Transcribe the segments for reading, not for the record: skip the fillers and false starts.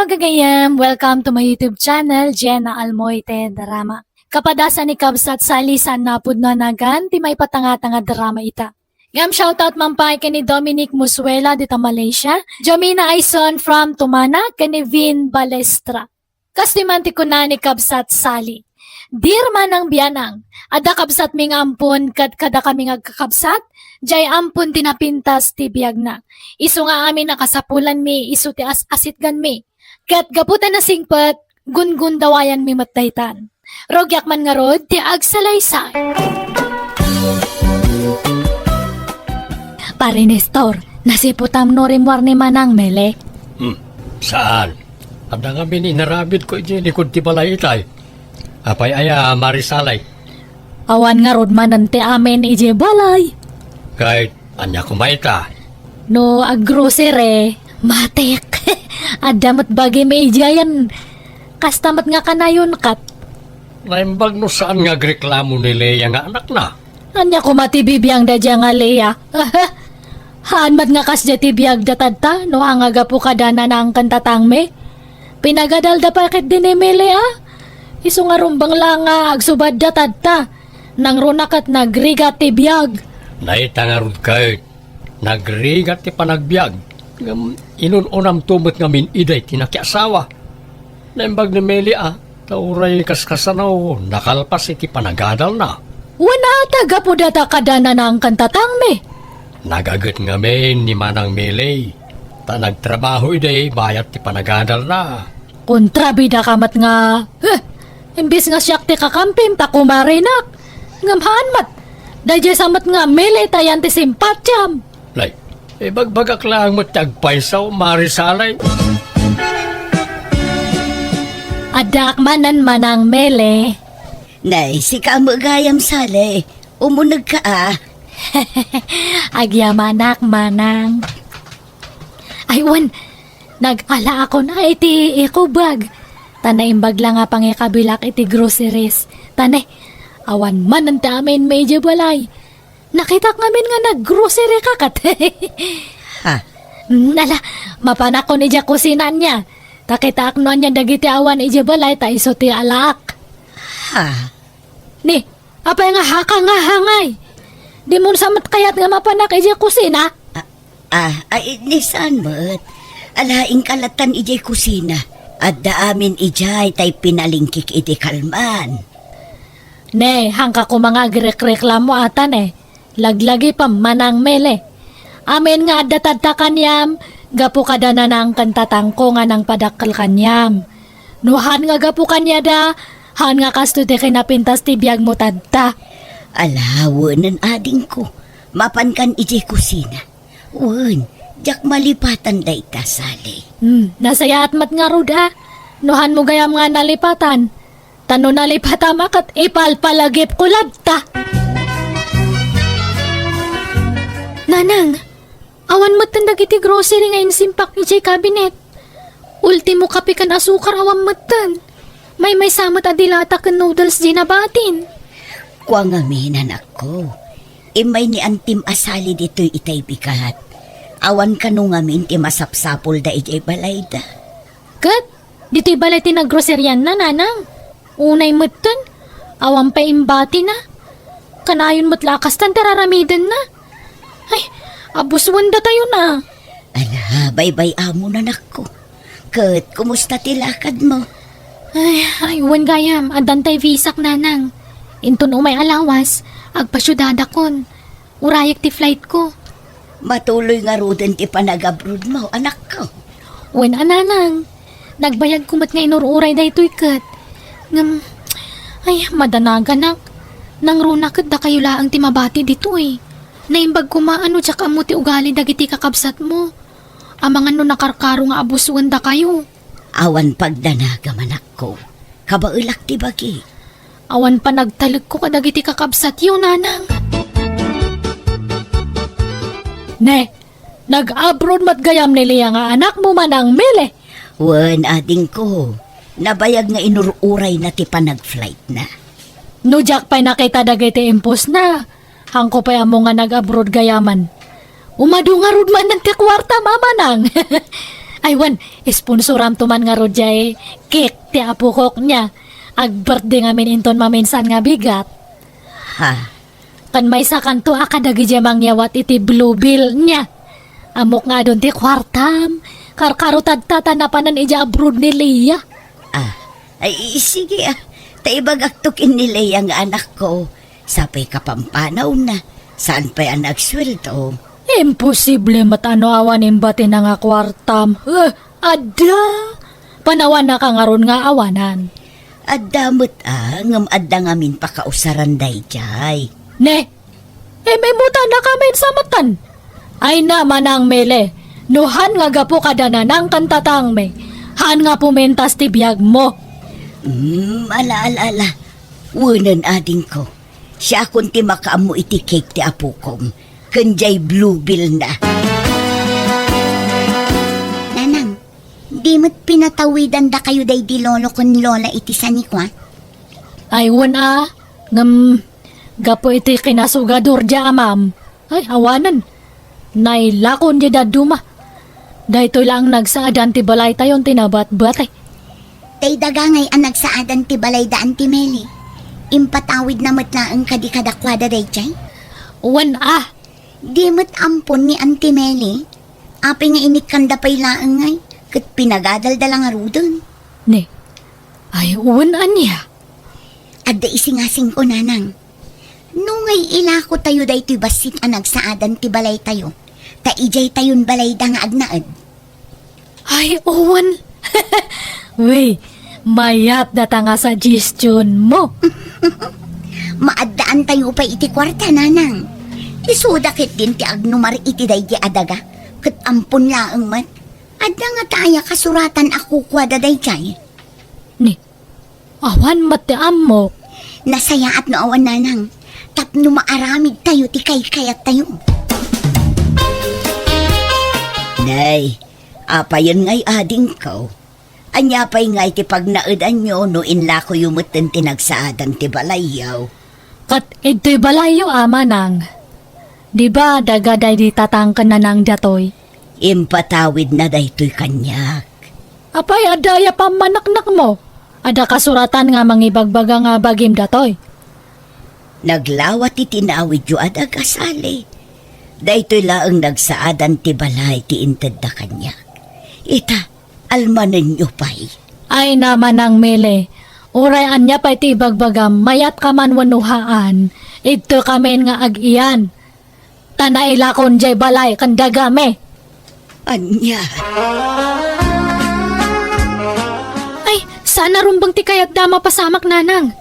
Hello gagayam! Welcome to my YouTube channel, Jenna Almoite Drama. Kapadasan ni Kabsat sa lisan na pud na nagan, ti may patanga-tanga drama ita. Ngam shoutout mampay kani Dominic Musuela dita Malaysia, Jomina Aison from Tumana, kani Vin Balestra. Kastimanti ko na ni Kabsat Sali. Dear manang biyanang, ada kabsat ming ampun kada kami ngagkakabsat, jay ampun tinapintas ti biyag na. Isu nga amin nakasapulan mi, isu ti asit gan mi. Kat gaputan na singpet, gun dawayan mi matdaytan. Rogyak man nga rod, ti agsalaysay. Pare Nestor, nasiputam no rimwar ni manang mele. Saan? Ada nga bininarabit ko likod ti balay itay. Apay aya marisalay. Awan nga rod manante amin ije balay. Kahit anya kumaita. No aggrosere, matek. Adamat bagay may ijayan. Kastamat nga kanayon kat. Naimbag no saan nga reklamo ni Leia nga anak na. Anya ko matibibiyang da dya nga Leia. Haanmat nga kasya tibiyag datadta no hangaga po kadana na ang kantatang me. Pinagadal da pakit din ni Leia. Isu nga rumbang lang nga agsubad datadta. Nang runakat nagrigat tibiyag. Naita nga rod kahit nagrigat ti panagbiag. Inununam tumot nga min iday tinakiasawa. Naimbag ni Melia, tauray kaskasanaw, nakalpas iti panagadal na. Wana taga po data kadana na ang kantatang me. Nagagat nga men ni Manang Mele. Ta nagtrabaho iday, bayat ti panagadal na. Kontrabida kamat nga. Imbis nga siyak ti kakampim ta kumarinak. Ngamhaan mat. Dajay samat nga mele tayan ti simpatyam. Lay, bagbagak lang mo tagpaisaw, marisalay. Adak manan manang mele. Nay, si kamagayam sale. Umunag ka ah. Agyamanak manang. Aywan, nag-ala ako na iti ikubag. Tanay imbag lang nga pangikabilak iti groceries. Tanay, awan man ang tamin medyo balay. Nakita ngamin nga nag-grocery kakat. Ha? Nala, mapanak ko ni Jack kusinan niya. Takita akno niya dagiti awan iti balay ta iso ti alak. Ha? Ni, apay nga haka nga hangay. Di mo samat kayat nga mapanak iti kusina. Ay, nisan mo't. Alaing kalatan ijay kusina. At daamin ijay tay pinalingkik iti kalman. Ne, hangka ko mga reklamo atan eh. Laglagi pa manang mele. Amin nga datadta kanyam, gapu kada na ng kantatangko nga ng padakal kanyam. Nuhan nga gapu kanya da, han nga kasto de kinapintas ti biyag mo tadta. Alawanan ading ko. Mapan kan ijay kusina. Wan, jak malipatan da itasali. Nasaya at mat nga ruda. Nuhan mo gayam nga nalipatan. Tano nalipatan makat ipalpalagip kulabta. Nanang, awan mo tandag iti grocery ngayon simpak ni Jay Cabinet. Ultimo kape kan asukar awan mo tan. May samot adilata kan noodles di nabatin. Kwa nga minan ako. Imay ni antim asali dito'y itay bikat. Awan ka nung amin ti masapsapol da ijay balay da. Kat, dito'y balay tinagroceryan na nanang. Unay mo tan, awan pa imbati na. Kanayon mo't lakas tan tararamidan na. Ay, abuswan da tayo na. Ala, bye-bye amo na nako. Kat, kumusta tilakad mo? Ay, wan gayam, adantay visak nanang. Intun umay alawas, agpasyudada kon. Urayak ti flight ko. Matuloy nga ruden ti panag-abroad mo, anak ko. Wan ananang, nagbayag kumat nga inururay da ito'y kat. Ngam, ay, madanagan nang runakat da kayo laang timabati dito eh. Naimbag kumaano tsaka mo ti ugali dagiti kakabsat mo. Amang ano nakarkaro nga abusuan da kayo. Awan pagdanaga manak ko. Kabailak ti bagi. Awan pa nagtalag ko kadagiti kakabsat yun, nanang. Ne, nag-abroad matgayam ni Leia nga anak mo manang mele. Wan ading ko. Nabayag nga inururay na ti panag-flight na. No jak pa'y nakita dagiti impos na. Hangko pa mo nga nag-abroad gayaman. Umadu nga rud man ng ti kwarta mamanang. Aywan, sponsoram tuman nga rodjay cake ti apukok niya. Ag-birthday ngamin inton maminsan nga bigat. Ha? Kan may sa kanto akadagi jamang yawat iti blue bill niya. Amok nga doon ti kwartam. Karkarutad tatanapanan ija abroad ni Leia. Ay, sige Taibag aktukin ni Leia nga anak ko. Sapay kapampanaw na. Saan pa yan nagsweldo? Imposible matano awan imbati na nga kwartam. Ada! Panawan na ka nga ron nga awanan. Adamot ngam adda ngamin pakausaran dayjay. Ne, may muta na kamin sa matan. Ay naman ang mele. Nuhan nga gapo kada na ng kantatang me. Han nga pumentas ti biyag mo. Ala. Wunan ading ko. Siya akong ti makaamu iti cake ti apukom. Kanjay blue bill na. Nanang, di mo't pinatawidan da kayo day di lolo kon lola iti sanikwa? Aywan gapo iti kinasugador dya ma'am. Ay, awanan. Nailakon dya daduma. Dahito lang nagsaadan ti balay tayon tinabat-bat eh. Tay dagangay ang nagsaadan ti balay daan ti Meli. Impatawid na matlaang kadikadakwada day chay. Wan Di mo't ampon ni Auntie Meli. Api nga inikanda pa'y laang ngay. Kat pinagadaldala nga rudon. Ne, ay uwan niya. Adda isingasing ko nanang. Nungay ilako tayo daytoy basit ang nagsaadan ti balay tayo. Ta ijay tayon balay da nga agnaad. Ay uwan. Wey, mayat data nga sa gestion mo. Maadaan tayo pa iti kwarta nanang. Isudakit din ti agnumar iti daydi adaga. Kat ampun laang mat. Adda nga taya kasuratan ako kwada dayjay. Ni, awan mati amok. Nasaya at no awan nanang. Tapno maaramid tayo ti kayat tayo. Nay, apayon ngay ading ko. Anya pa'y ngay ti pagnaadan nyo no inla ko yumutin tinagsaadan ti balayaw. Kat ito'y balayo nang. Di ba dagaday di tatangkan na ng datoy? Impatawid na daytoy kanyak. Apay adaya pa manaknak mo. Ada kasuratan nga mangibagbaga nga bagim datoy. Naglawat ti tinawid yu ada kasali. Daytoy laang nagsaadan ti balay ti inted da kanyak. Ita, almanen nyo pa'y. Ay naman ang mele. Urayan niya pa iti bagbagam, mayat ka man wanuhaan. Ito kami nga agiyan. Tanaila kon jay balay kandagame. Anya. Ay, sana rumbang ti kayat dama pasamak nanang.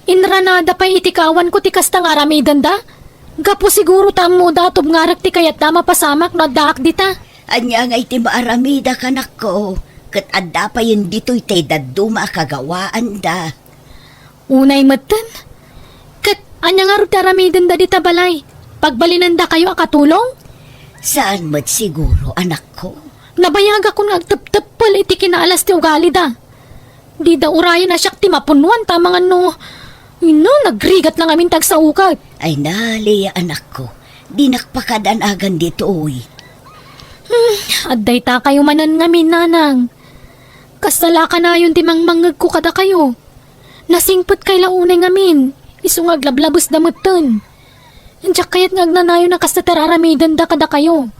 Inranada pa itikawan ko ti kastang aramidan da. Gapo siguro tamo datob ngarak ti kayat dama pasamak na daak dita. Anya nga iti maaramida kanak ko. Kat adda pa yun dito'y tay daduma kagawaan da. Unay matan. Kat anya nga rute aramidan da dita balay. Pagbalinan da kayo akatulong? Saan mo't siguro anak ko? Nabayaga ko nga agtap-tapal iti kinaalas ti ugali da. Di da urayan na siyak ti mapunuan tamangan no. Ino, nagrigat lang amin tag sa ukat. Ay naliya anak ko. Di nakpakadan agan dito uy. Adday ta kayo manan ngamin nanang. Kasala ka na yun ti mangmangag ko kada kayo. Nasingpot kay launay ngamin. Isungag lablabos damutan. Andiyak kayat ngagnanayo na kastatararamidan da kada kayo.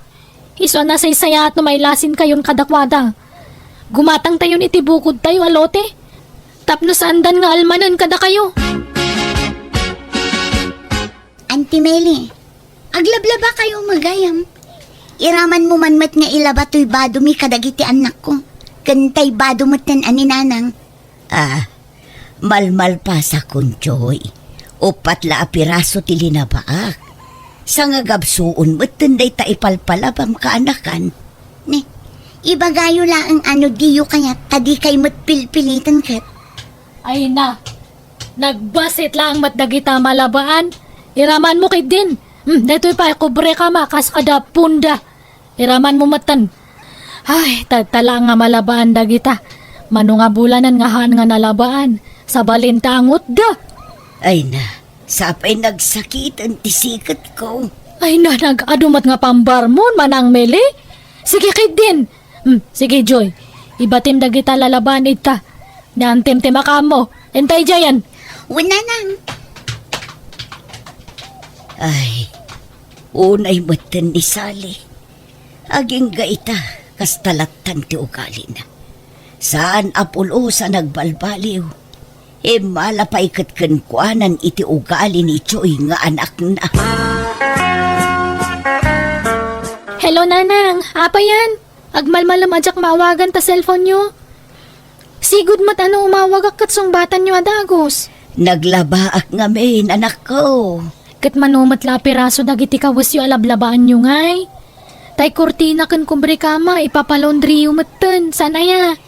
Iso na saysaya at numaylasin kayon kadakwada. Gumatang tayon iti bukod tayo alote. Tapno sandan nga almanan kada kayo. Auntie Meli, aglablaba kayo magayam. Iraman mo man mat nga ilaba to'y badumi kadagiti anak ko. Kantay badumot nan aninanang. Malmal pa sa kunjoy. Upat la apiraso ti linabaak. Sa nga gabsuon mo't tinday ta ipalpalabam kaanakan. Ne, ibagayo lang ang ano diyo kaya tadi kay mo't pilpilitan kat. Ay na, nagbasit lang matdagita malabaan. Iraman mo kay din. Dito'y pa kubre ka makas kada punda. Iraman mo matan. Ay, tagtala nga malabaan dagita. Mano nga bulanan nga haan nga nalabaan. Sa balintangot da. Ay na, sapay nagsakit ang tisikat ko. Ay na, nag-adumat nga pambarmon manang meli. Sige kay din. Sige, Joy. Ibatim da kita lalaban ita. Naantim timaka mo. Entay jayan. Wala nang. Ay, unay matan ni Sally. Aging gaita, kastalatan ti ugali na. Saan apulo sa nagbalbaliw? Malapay kat kankwanan iti ugali ni Choy nga anak na. Hello, Nanang. Apa yan? Agmalmalam ajak mawagan ta cellphone nyo. Sigud mat ano umawag ak katsongbatan nyo adagos. Naglabaak nga main, anak ko. Kat manumat la piraso dagiti kawas yu alablabaan nyo ngay. Tay kurtina kan kumbre kama ipapalondri yu matan. Sana ya?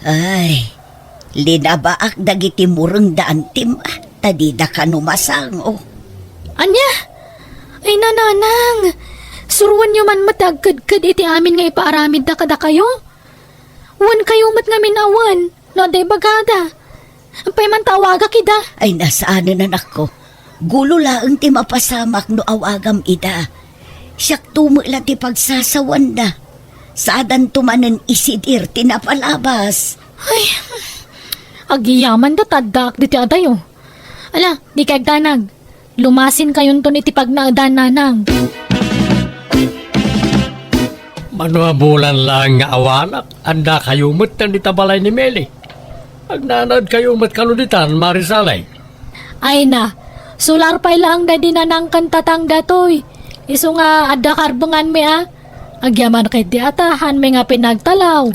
Ay, linabaak dagiti mureng daan tim. Tadida ka numasang, oh. Anya? Ay nananang. Suruan nyo man matagkad-kad iti amin nga ipaaramid da kada kayo. Wan kayo mat nga minawan. No, day bagada. Ampay man tawaga kida. Ay, nasaan na anak ko. Gulo laang ti mapasamak no awagam ida. Siyak tumula ti pagsasawan da. Saadan tumanan isidir tinapalabas. Ay, agiyaman da tadak diti adayo. Ala, di kay danag. Lumasin kayon to iti pagnaadan nanang. Manuabulan lang nga awanak, anda kayumot na ditabalay ni Meli. Agnanad kayumot kaluditan, Marisalay. Ay na, sular pay lang da dinanang kantatang datoy. Iso nga adda karbangan mi Agyaman kay di atahan mi nga pinagtalaw.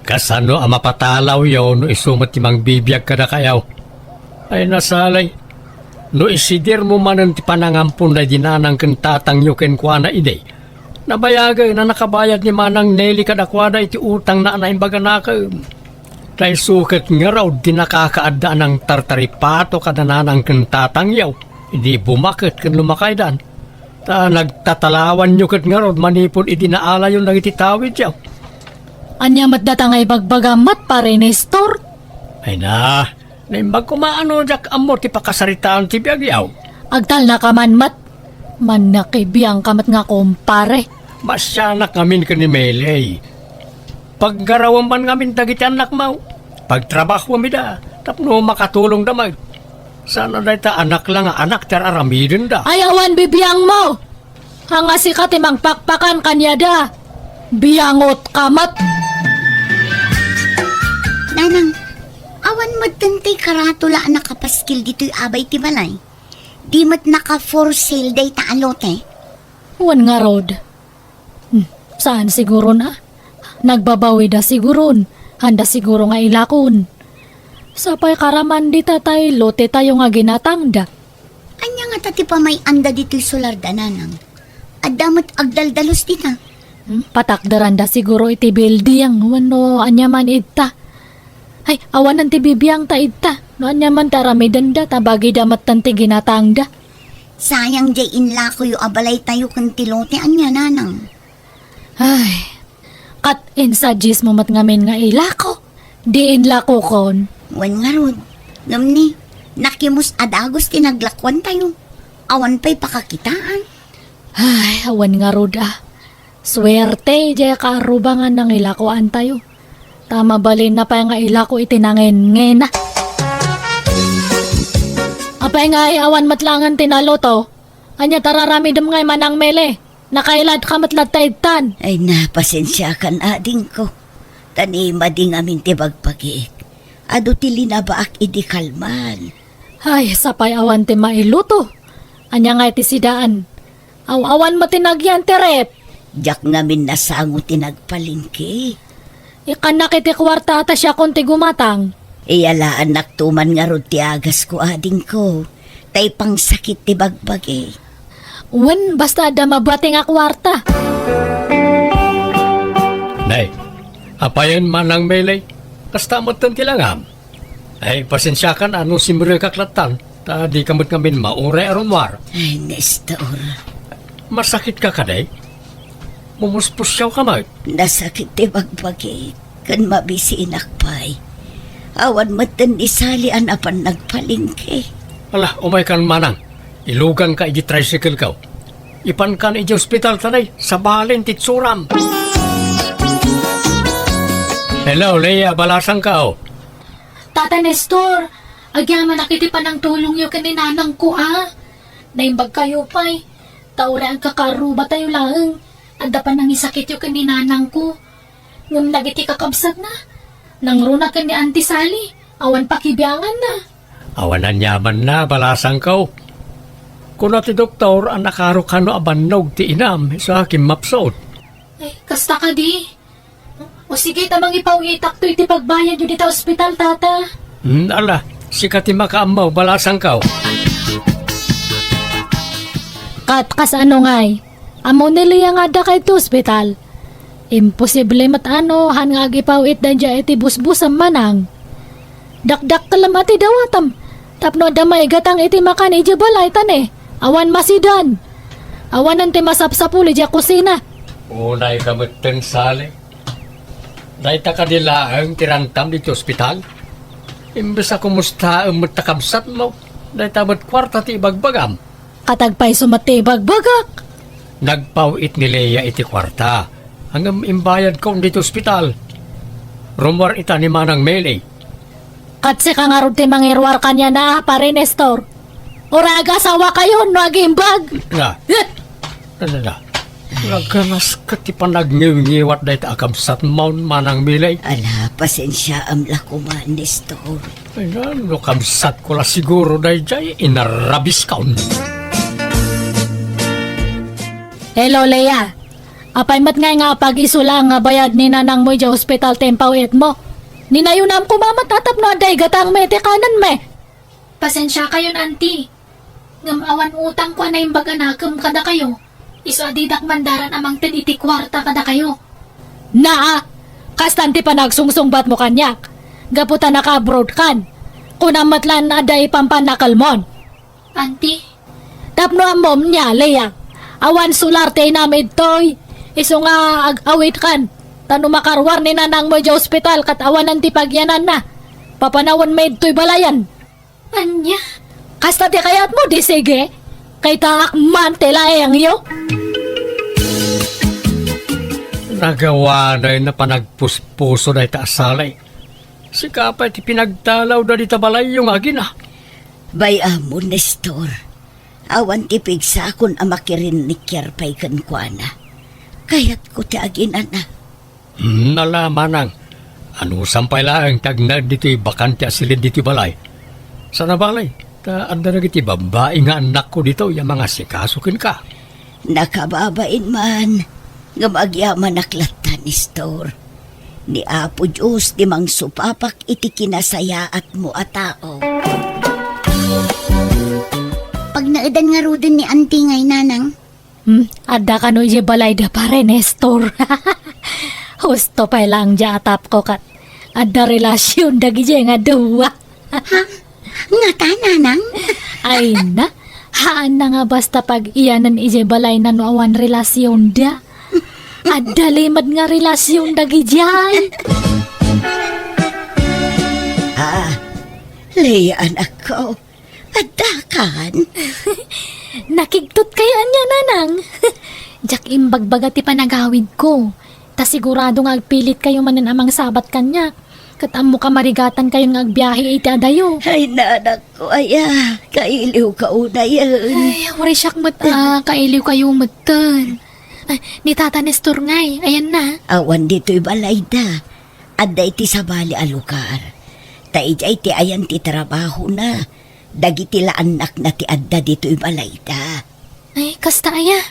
Kasano ang mapatalaw yaw no isumot timang bibiyag kada kayaw. Ay nasalay, no isidir mo manan ti panangampun na dinanang kantatang yuken kwa na ide. Nabayagay na nakabayad ni Manang Nelly kadakwada iti utang na anayin baga naka. Dahil sukat nga raw di nakakaadda ng tartaripato kadananang kantatang yaw. Hindi bumakit kan lumakaydan. Ta nagtatalawan nyo kat nga raw manipon idinaala yung nagititawid yaw. Anya mat datangay bagbagamat pare Nestor. Ay na, naimbag kumaano jak amo ti pakasaritaan ti biyag yaw. Agtal na kaman mat. Man nakibiyang kamat nga kumpare. Masyanak ngamin ka ni Meli. Paggarawan man ngamin dagiti anak mo. Pagtrabaho mi da, tapno makatulong damay. Sana da ita anak lang nga anak tar aramidin da. Ayawan bibiyang mo. Hanga si katimang pakpakan kanya da. Biyangot kamat. Nanang, awan magtantay karatula nakapaskil dito'y abay ti balay. Di mat naka for sale day ta alote. Wan nga road. Saan siguro na? Nagbabawi da siguron. Handa siguro nga ilakon. Sapay karaman di tatay, lote tayo nga ginatang da. Anya nga tati pa may anda dito'y solar da nanang. Adamat agdaldalos dita. Patakdaran da siguro iti building. Wano anyaman ita. Ay, awanan ti bibiyang ta ita. No anyaman taramidan da, tabagi damat tanti ginatang da. Sayang jay inla ko yung abalay tayo kan tilote anya nanang. Ay, kat insagis mo mat ngamin nga ilako. Di inlako kon. Wan nga rod. Ngamni, nakimus adagos tinaglakwan tayo. Awan pa'y pakakitaan. Ay, awan nga roda. Swerte, jaya kaarubangan ng ilakoan tayo. Tama balin na pa nga ilako itinangin ngena. Apay nga awan matlangan tinalo to. Anya tararamidam ngay manang mele. Nakailad ka matlat taidtan. Ay na, pasensya kan ading ko. Tanima ding amin tibagpagik. Ado ti linabaak idi kalman. Ay, sapay awan ti mailuto. Anya nga iti sidaan. Awan mo tinagyan ti rep. Diyak ngamin nasango tinagpalingki. Ikanak iti kwarta ata siya konti gumatang. Iyalaan naktuman nga rod ti agas ko ading ko. Tay pang sakit ti bagbagi. Wen, basta ada mabati nga kwarta. Nay, apayan Manang Meli. Kastamot tan tilangam. Ay, pasensya kan ano simbre kaklatan. Ta di kamot ngamin maure arumwar. Ay, Nestor. Masakit ka kaday? Mumuspusyaw ka mag. Nasakit ti bagbagi. Kan mabisi inakpay. Awan matan isali anapan nagpalingki. Ala, umay kan Manang. Ilugan ka iji tricycle ka. Ipan kan iji hospital tanay sa bahalin titsuram. Hello, Leia, balasang ka oh. Tata Nestor, agyaman nakiti pa ng tulong yo kaninanang ko Naimbag kayo pa'y. Taura ang kakaruba tayo lang. Anda pa nang isakit yo kaninanang ko. Ngam nagiti kakabsat na. Nangruna ka ni Auntie Sally. Awan pakibiyangan na. Awanan yaman na, balasang ka oh. Kuno ti doktor, ang nakaro kano abanog ti inam sa aking mapsot. Ay, kasta ka di. O sige, tamang ipawitak to iti pagbayad yun dito ospital, tata. Ala, sikat ti makaamaw, balasang ka oh. Kat kas ano ngay, amo niliya nga da kay to ospital. Imposible matano, han nga agipawit dan dya iti busbus ang manang. Dakdak kalam ati dawatam. Tapno damay gatang iti makan iti balay tan Awan masidan. Awan nante masapsapuli dya kusina. Unay kamutin sali. Dahil ka nila ang tirantam dito ospital. Imbes ako musta ang matakabsat mo. Dahil tamat kwarta ti ibagbagam. Katagpay sumatibag bagak. Nagpawit ni Leia iti kwarta. Hanggang imbayad ko dito ospital. Rumor ita ni Manang Meli. Katsi ka nga rin ti mangirwar kanya na pare Nestor. Uraga sawa kayo no agimbag. Na. Na. Naganas ka ti panagniw-ngiwat dahil akabsat maun Manang Meli. Ala, pasensya am lakuman, Nestor. Ay na, no kamsat ko la siguro dahil jay inarabis kaun. Hello, Leia. Apay mat nga pag-isula nga bayad ni nanang mo dya hospital tempawit mo. Ninayunam ko mamatatap no aday gatang may tekanan me. Pasensya kayo, auntie. Ngam awan utang ko na yung baganakam kada kayo. Iso adidak mandaran amang tiniti kwarta kada kayo. Naa! Kastanti pa nagsungsungbat mo kanyak. Gaputa naka-abroad kan. Kunamatlan aday pampanakalmon. Auntie? Tapno ang mom niya, Leia. Awan sularte namid toy. Iso nga ag-awit kan. Tano makarwar ni nanang mo dya ospital kat awan ang tipagyanan na. Papanawan maid to'y balayan. Anya? Kasta ti kayat mo di sige. Kay taakman telayang yo. Nagawa na yun na panagpuspuso na itaasalay. Si kapay ti pinagtalaw na di tabalay yung agin Bayamon, Nestor. Awan tipig sa akon amakirin ni Kierpay kankwana. Kaya't ko ti aginan na. Nalamanang. Ano sampay lang tagnad dito'y bakante asilid dito'y balay. Sana balay? Anda na iti babae nga anak ko dito yung mga sikasukin ka. Nakababain man. Nga magyaman naklatan, Nestor. Ni Apo Diyos di mang supapak iti kinasayaat mo a tao. Pag naadan nga rudin ni auntie ngay nanang. Ada ka no ije balay da pare, Nestor. Husto pa lang dya atap ko kat. Ada relasyon dagi dya nga duwa. Nga ta nanang? Ay na, haan na nga basta pag iyanan ije balay na no awan relasyon da. Ada limad nga relasyon dagi dyan. Leia, anak ko. Adakan. Nakigtot kaya niya, nanang. Jak imbagbaga ti panagawid ko. Ta sigurado nga agpilit kayo manan amang sabat kanya. Katam mo ka marigatan kayo nga agbiyahe iti adayo. Ay, nanak ko, aya. Kailiw ka una yan. Ay, wari siyak kailiw kayo matan. Ay, ni Tata Nestor ngay, ayan na. Awan dito'y balay da. Adda iti sabali alukar. Taijay ti ayan ti trabaho na. Dagiti la anak na ti adda dito'y balay da. Ay, kasta aya.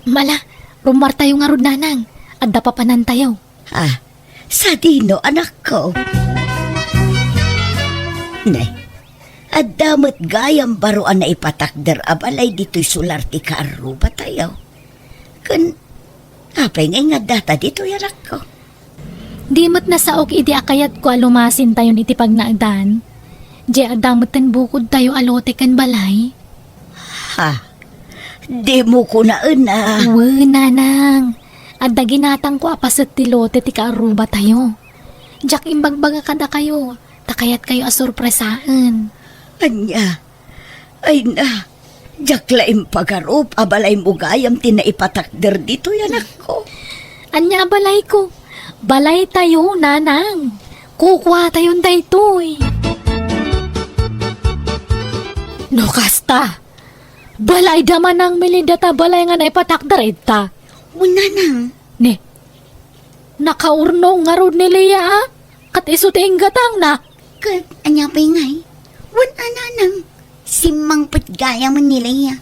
Mala, rumar tayo nga rod nanang. Adda pa panan tayo. Sa dino, anak ko. Nay, adda mo't gayam baruan na ipatakder abalay dito'y sular ti karo ba tayo? Apay nga data dito yarak ko. Di mo't nasaok iti akayat ko alumasin tayo iti pagnaagdan. Di adamutan bukod tayo alote kan balay. Di mo ko na una. Uwe, nanang. Adda ginatang ko apasat ti lote ti kaaruba tayo. Diyak imbagbaga kada kayo. Takayat kayo asurpresaan. Anya, ay na. Diyak laim pagarup, abalay mo gayam tinaipatakder dito yanak ko. Anya balay ko. Balay tayo, nanang. Kukuha tayo daytoy. No, kasta. Balay daman ang milindata balay nga naipatakdar ita. Una nang. Ni, nakaurnong nga rod ni Leia, ah. Kat isuting gatang na. Kat, anya pa ngay. Wala nanang. Simang patgaya mo nila ya.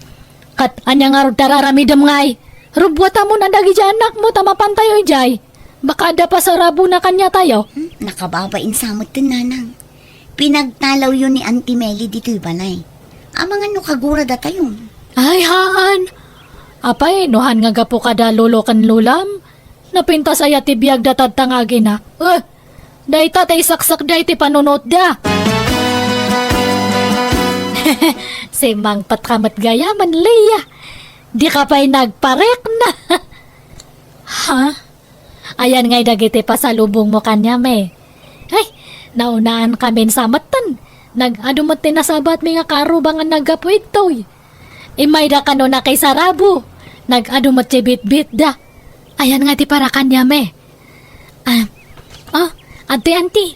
Kat anya nga rod tararamidam ngay. Rubwata mo na dagi dyan anak mo, tamapan tayo ijay. Baka ada pa sa rabo na kanya tayo. Nakababain sa mo nanang. Pinagtalaw yun ni Auntie Melly dito'y balay. Amang ano kagura da tayo. Ay, haan. Apay, nuhan nga gapo kada lulo kan lulam. Napinta sa yati biyag datad tangagi na. Day tatay saksak day ti panunot da. Simbang patkamat gayaman, Leia. Di ka pa'y nagparek na. Ha? Ayan nga'y dagiti pasalubong mo kanya, me. Ay, naunaan kami sa matan. Nag-adumot tinasabat mi nga karubangan nagapuit to'y. Imay da kano na kay sarabo. Nag-adumot ti bit-bit da. Ayan nga ti para kanya, me. Auntie.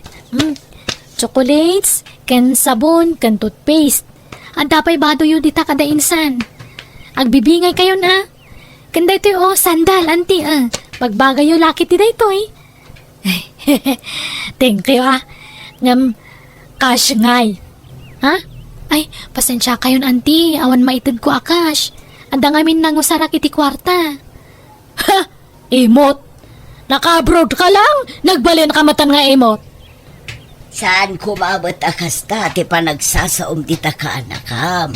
Chocolates, ken sabon, ken toothpaste. Ang tapay bado yun dita kada insan. Agbibingay kayo na. Kanda ito sandal, auntie. Pagbagay yung laki ti dito eh. Thank you Ngam, cash ngay. Ha? Ay, pasensya kayo auntie. Awan maitid ko cash. Anda ngamin nang usarak iti kwarta. Ha? Imot. Naka-abroad ka lang. Nagbalin ka matan nga imot. Saan kumabot akasta ti pa nagsasaom di ta ka anakam?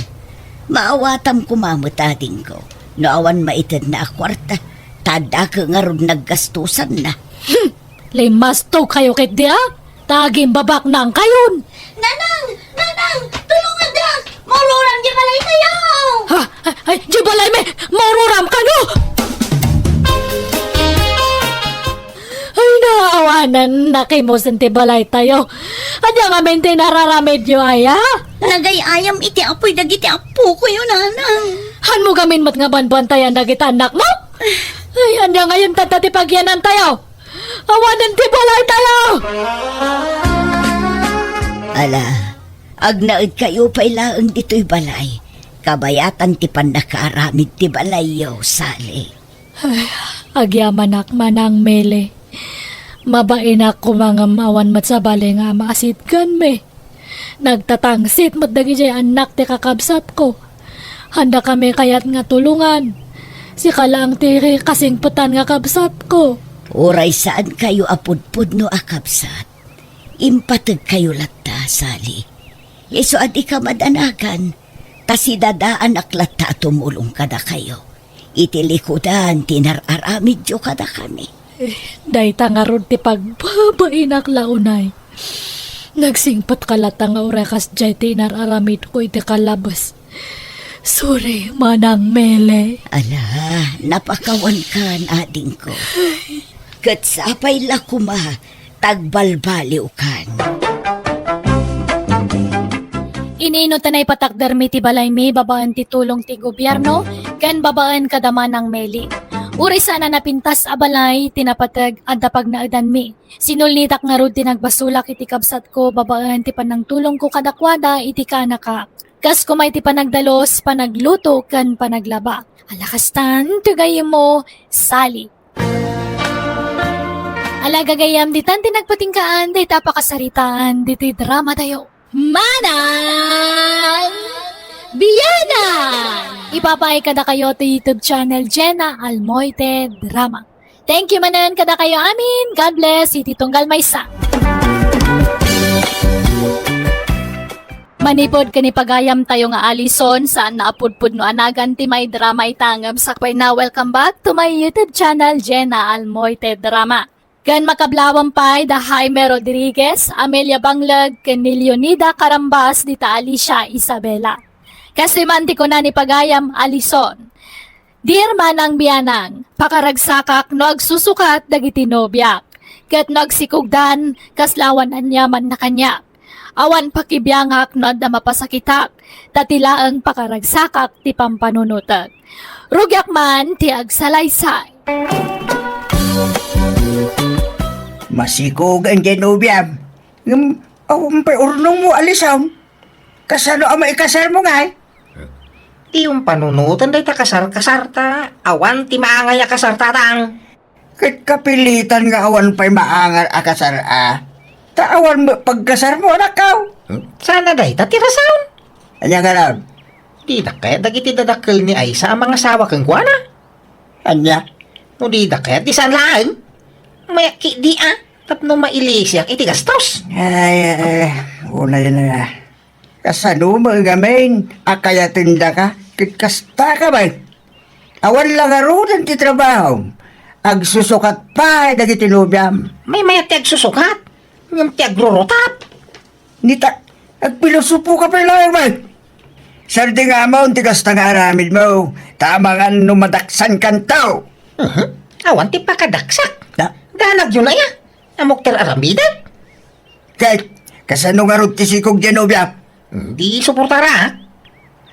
Maawatam kumamot ading ko. Naawan maitid na akwarta. Tada ka nga ron naggastusan na. Limas to kayo kit di Taging babak nang kayon. Nanang! Tulungan da! Maururang di balay kayo! Ha? Ay, di balay me! Maruram ka no! Ay, naawanan na kay mo balay tayo. Adya nga mente nararamedyo aya. Nagayayam iti apoy dagiti apo ko yun, nanang. Han mo gamin mat nga banbantayan dagiti anak mo? Ay, adya ngayon tatatipagyanan tayo. Awanan ti balay tayo! Ala, agnaid kayo pa ilaang dito'y balay. Kabayatan ti pandakaaramid ti balay yaw, Sally. Agyaman manang mele. Mabain ako mga mawan mat sa balay nga maasit kan me. Nagtatangsit mat dagi jay anak ti kakabsat ko. Handa kami kayat nga tulungan. Si kalang tiri kasing putan nga kabsat ko. Uray saan kayo apudpud no akabsat. Impatag kayo latta, Sally. Yeso adi ka madanagan. Tasidadaan aklata tumulong kada kayo. Itilikudan tinararamid yo kada kami. Day tangarod ti pagbabain aklaunay. Nagsingpat kalata nga orekas jay tinararamid ko iti kalabas. Sorry, manang mele. Ala, napakawan kan ading ko. Katsapay la kuma, tagbalbaliw kan. Iniino tanay patakdar mi ti balay mi babaan ti tulong ti gobyerno kan babaan kadaman ng meli. Uri sana napintas abalay tinapatag adda pag naadan mi. Sinulnitak nga rod tinagbasulak iti kabsat ko babaan ti panang tulong ko kadakwada iti kanaka. Kas kumay ti panagdalos panagluto kan panaglaba. Alakastan tugay mo Sally. Alagagayam ditan tinagpatingkaan di tapakasaritaan di ti drama tayo. Manang Biyana! Ipapay kada kayo to YouTube channel Jenna Almoite Drama. Thank you manan kada kayo amin. God bless. Iti tunggal maysa. Manipod kani pagayam tayo nga alison saan naapudpud no anagan ti may drama itangam sakpay na welcome back to my YouTube channel Jenna Almoite Drama. Gan makablawang pay da Jaime Rodriguez, Amelia Banglag, ken ni Leonida Carambas, dita Alicia Isabela. Kasi manti ko na ni pagayam alison. Dear manang biyanang, pakaragsakak no agsusukat dagiti nobyak. Ket no agsikugdan, kaslawan anyaman na kanya. Awan pakibiyangak no adda mapasakitak, tatilaang pakaragsakak ti pampanunutag. Rugyak man ti agsalaysay. Masikog ang Genoviam. Ang urnong mo alisaw. Kasano ang maikasal mo nga? Di yung panunutan day ta kasar-kasar ta. Awan ti maangay a kasar tatang. Kahit kapilitan nga awan pa'y maangal akasal Taawan mo pagkasar mo nakaw. Sana day ta tirasaon. Anya nga lang. Di da kaya dagiti dadakkel ni Aisa ang mga sawa kang kuana. Anya. No di da kaya di saan laang. Mayaki di tapno mailisyak iti gastos. Ay, una yun na. Kasano mo gamin, akaya tinda ka, kitkasta ka ba? Awan lang arudan ti trabaho. Agsusukat pa, dagiti nubyam. May mayati agsusukat. Yung ti agrurotap. Nita, agpilosupo ka pa lang ba? Sardi nga mo, tikasta nga aramid mo. Tama nga numadaksan kan tao. Awan ti pakadaksak. Na, Dalag yun na ya. Amok ter aramidan. kahit, kasano nga rin tisikog Genovia? Di suportara.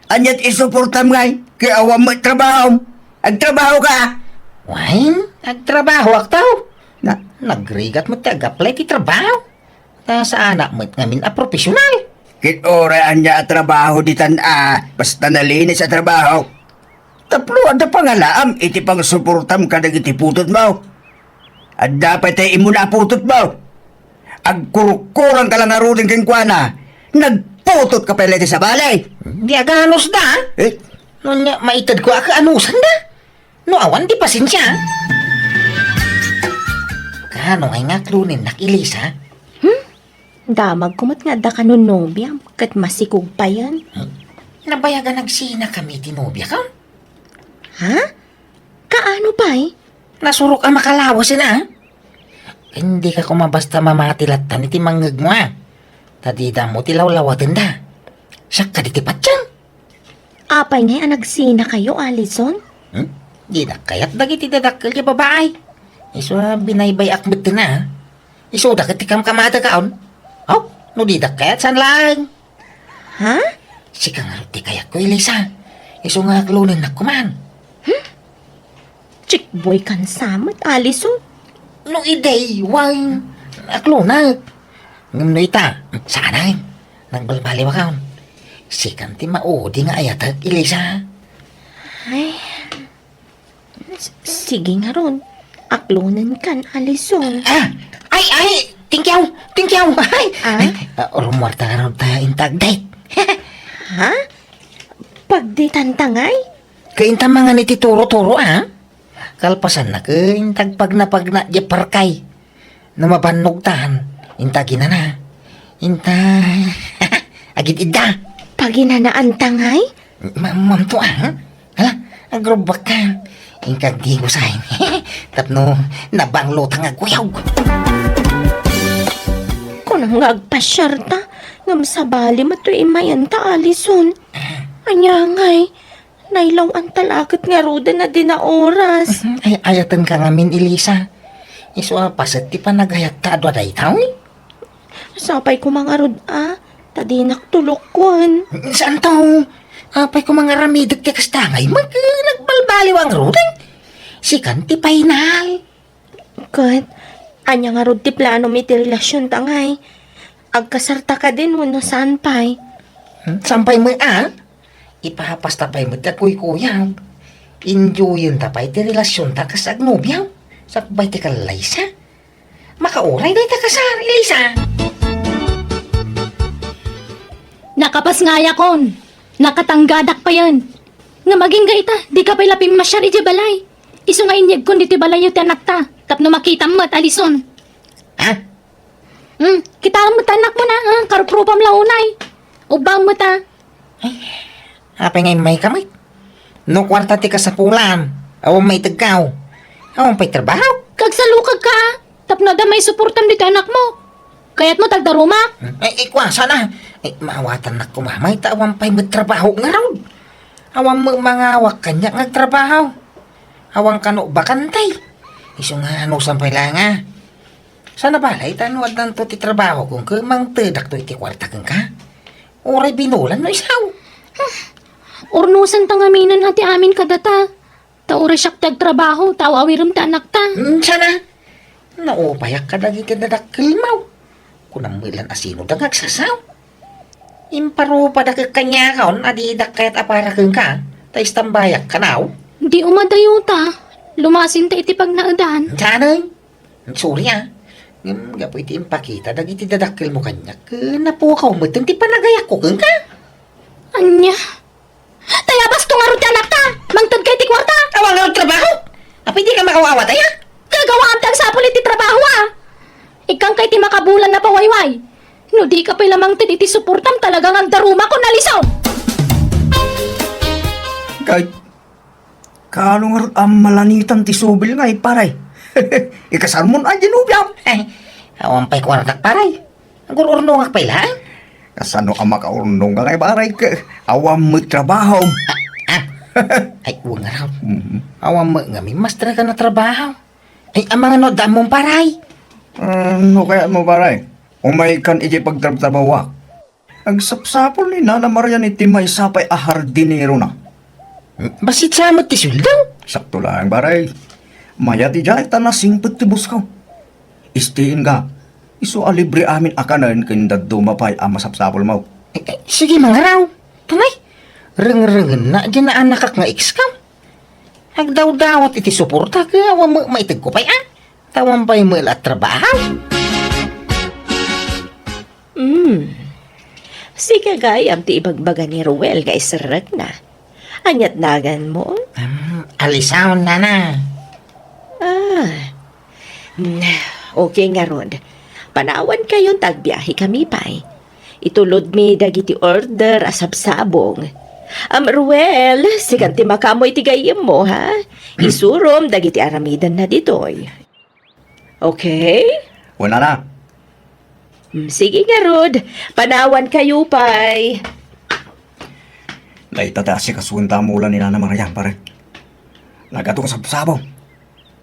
Anyat isuportam ngay, kaya awan mo trabaho. Agtrabaho ka. Wain, agtrabaho aktaw. Na, Nagrigat mo ti agaplay ti trabaho. Ta sa anak mo ngamin a profesional. kit oraan niya at trabaho di basta nalinis sa trabaho. Taplo ada pangalaam, iti pang suportam ka iti putot mo. At dapat ay imuna putot mo. Agkurukurang ka lang arudin kang kuana. Nagputot ka pala sa balay. Di aganos da. Eh, No nya maitad ko aka anusan da. No awan di pasensya. Kano ay nga klunin nakilisa? Damag kumat nga da ka no nobya, kat masikog pa yan. Nabayagan nagsina kami tinobya ka. Ha? Kaano pa Nasurok ang makalawasin Hindi ka kumabasta mamatilatan iti manggag mo Tadida mo tilawlawatin da. Siya ka ditipat yan. Apay nga nagsina kayo, Alison? Di na kaya't dagiti dadakkel yung babae. Iso binaybay akmet na Iso dakit ikam kamata kaon. Oh, no di da kaya't san lang. Ha? Sika nga ti kayak ko Elisa. Iso nga klunin na kuman. Chick boy kan samat, Alison? No iday, wang aklunag. Ngam no ita, sana nagbalbaliwa kaon. Sikan ti maudi nga ayatag Elisa. Ay, sige nga ron. Aklunan kan, Alison. Ay, tingkyaw. Ay, rumorta nga ron tayo intag date. Ha? Pagditantangay? Kainta mga niti turo-turo Kalpasan na intag pagna di parkay. Namabanog tahan. Intagin na. Intay. Agit ida. Paginanaan tangay? Ma'am to Hala, agrobak ka. Ingkag di ko sahin. Tapno, nabanglo tang agwayaw. Kunang agpasyarta, ngam sa bali mato'y imayanta, Alison. Anyangay, nailaw ang talagat nga roda na din na oras. Ay, ayatan ka ngamin, Elisa. Iso pasat ti pa naghayat ta adwa day tao Sapay ko mga rod, tadinak tulokwan. Saan to? Apay ko mga ramidag ti kastangay. Nagbalbaliw ang ruday. Si Kanti painal. Kat, anya nga rod ti plano mi ti relasyon tangay. Agkasarta ka din no saan pay. Sampay mo Ipahapas tapay mo ta kuy-kuyaw. Enjoyin tapay ti relasyon ta kasag nobyaw. Sakbay ti kalaysa. Makauray day ta kasar, Elisa. Nakapas nga yakon. Nakatanggadak pa yan. Nga maging gaita, di ka pa'y lapim masyar iti balay. Iso nga inyag kun diti balay yu anak ta. Tapno makita mo at Alison. Kita mo tanak mo na, karupropam launay. Ubang mo ta. Apay ngay may kamay. No kwarta ti kasapulan. Awang may tagkaw. Awang pa'y trabaho. Kagsalukag ka, tapno da may suportam dito anak mo. Kaya't mo tagdarumak. Ay, kwasa na. Ay, maawatan na kumamay. Awang pa'y magtrabaho nga raw. Awang mga awak kanya nagtrabaho. Awang kano bakantay. Iso nga ano sampay lang Sana balay tanuad ng to ti trabaho kung kumang tedak to iti kwarta kang ka. Oray binulan no isaw. Ornusan tangaminan hati amin kadata. Tauray siyak tagtrabaho, tawawiram ta anak ta. Sana. Naupayak ka dagiti dadakkel maw. Kunang milan asino dagag sasaw. Imparo pa dagag kanya kaon adidak kayat aparakeng ka. Tais tambayak ka naw. Di umadayuta. Lumasin ta iti pag naedan. Tanay. Sorry ah. Gapo iti impakita dagiti dadakkel mo kanya. Kena po ka umutang ti panagayak ko keng ka. Anya? Tayabas to nga ron ti anak ta! Mangtod kay ti kwarta! Awang nga trabaho. Apa hindi ka makawawa tayo? Gagawa ang tagsapol iti trabaho ah! Ikang kay ti makabulan na pawayway. No di ka pa lamang iti suportam talagang ang daruma ko nalisaw! Kahit kano nga ang malanitan ti subil nga paray. Ikasar mo na Genovia. Ay, awang pa'y kwartak paray. Ang ururnong pa'y lang. Kasano ang makaurnong nga paray ka. Awam mo trabaho. Ay, huwag nga raw. Awang mo nga may mas talaga na trabaho. Ay, ang mga nodam mong paray. Ano kaya mo paray? Umay kan iti pagtrabawa. Ang sapsapol ni Nana Maria ni Timay sapay a hardinero na. Basit sa mo ti suldaw. Sakto lang paray. Maya ti jay tanasing petibus ka. Istiin ka. Iso alibre amin akanan kinda dumapay ang masapsapol mo. Sige mga raw. Tanay. Reng-rengen na dyan na anak nga ikskaw. Agdaw-dawat iti suporta ka. Awang mo maitag ko pa'y Tawang pa'y mo at trabaho. Sige gayam ti ibagbaga ni Ruel kay sarag na. Anyat nagan mo? Alisaw na na. Okay nga ron. Panawan kayong tagbiyahe kami pa'y. Itulod mi dagiti order asabsabong. Ruel, sigan ti makamoy ti gayem mo, ha? Isurom dagiti aramidan na ditoy. Okay? Wala na. Sige nga, Rod. Panawan kayo, pay. Laita si kasunta mula ni Nana Maria pare. Nagatong sa sabaw.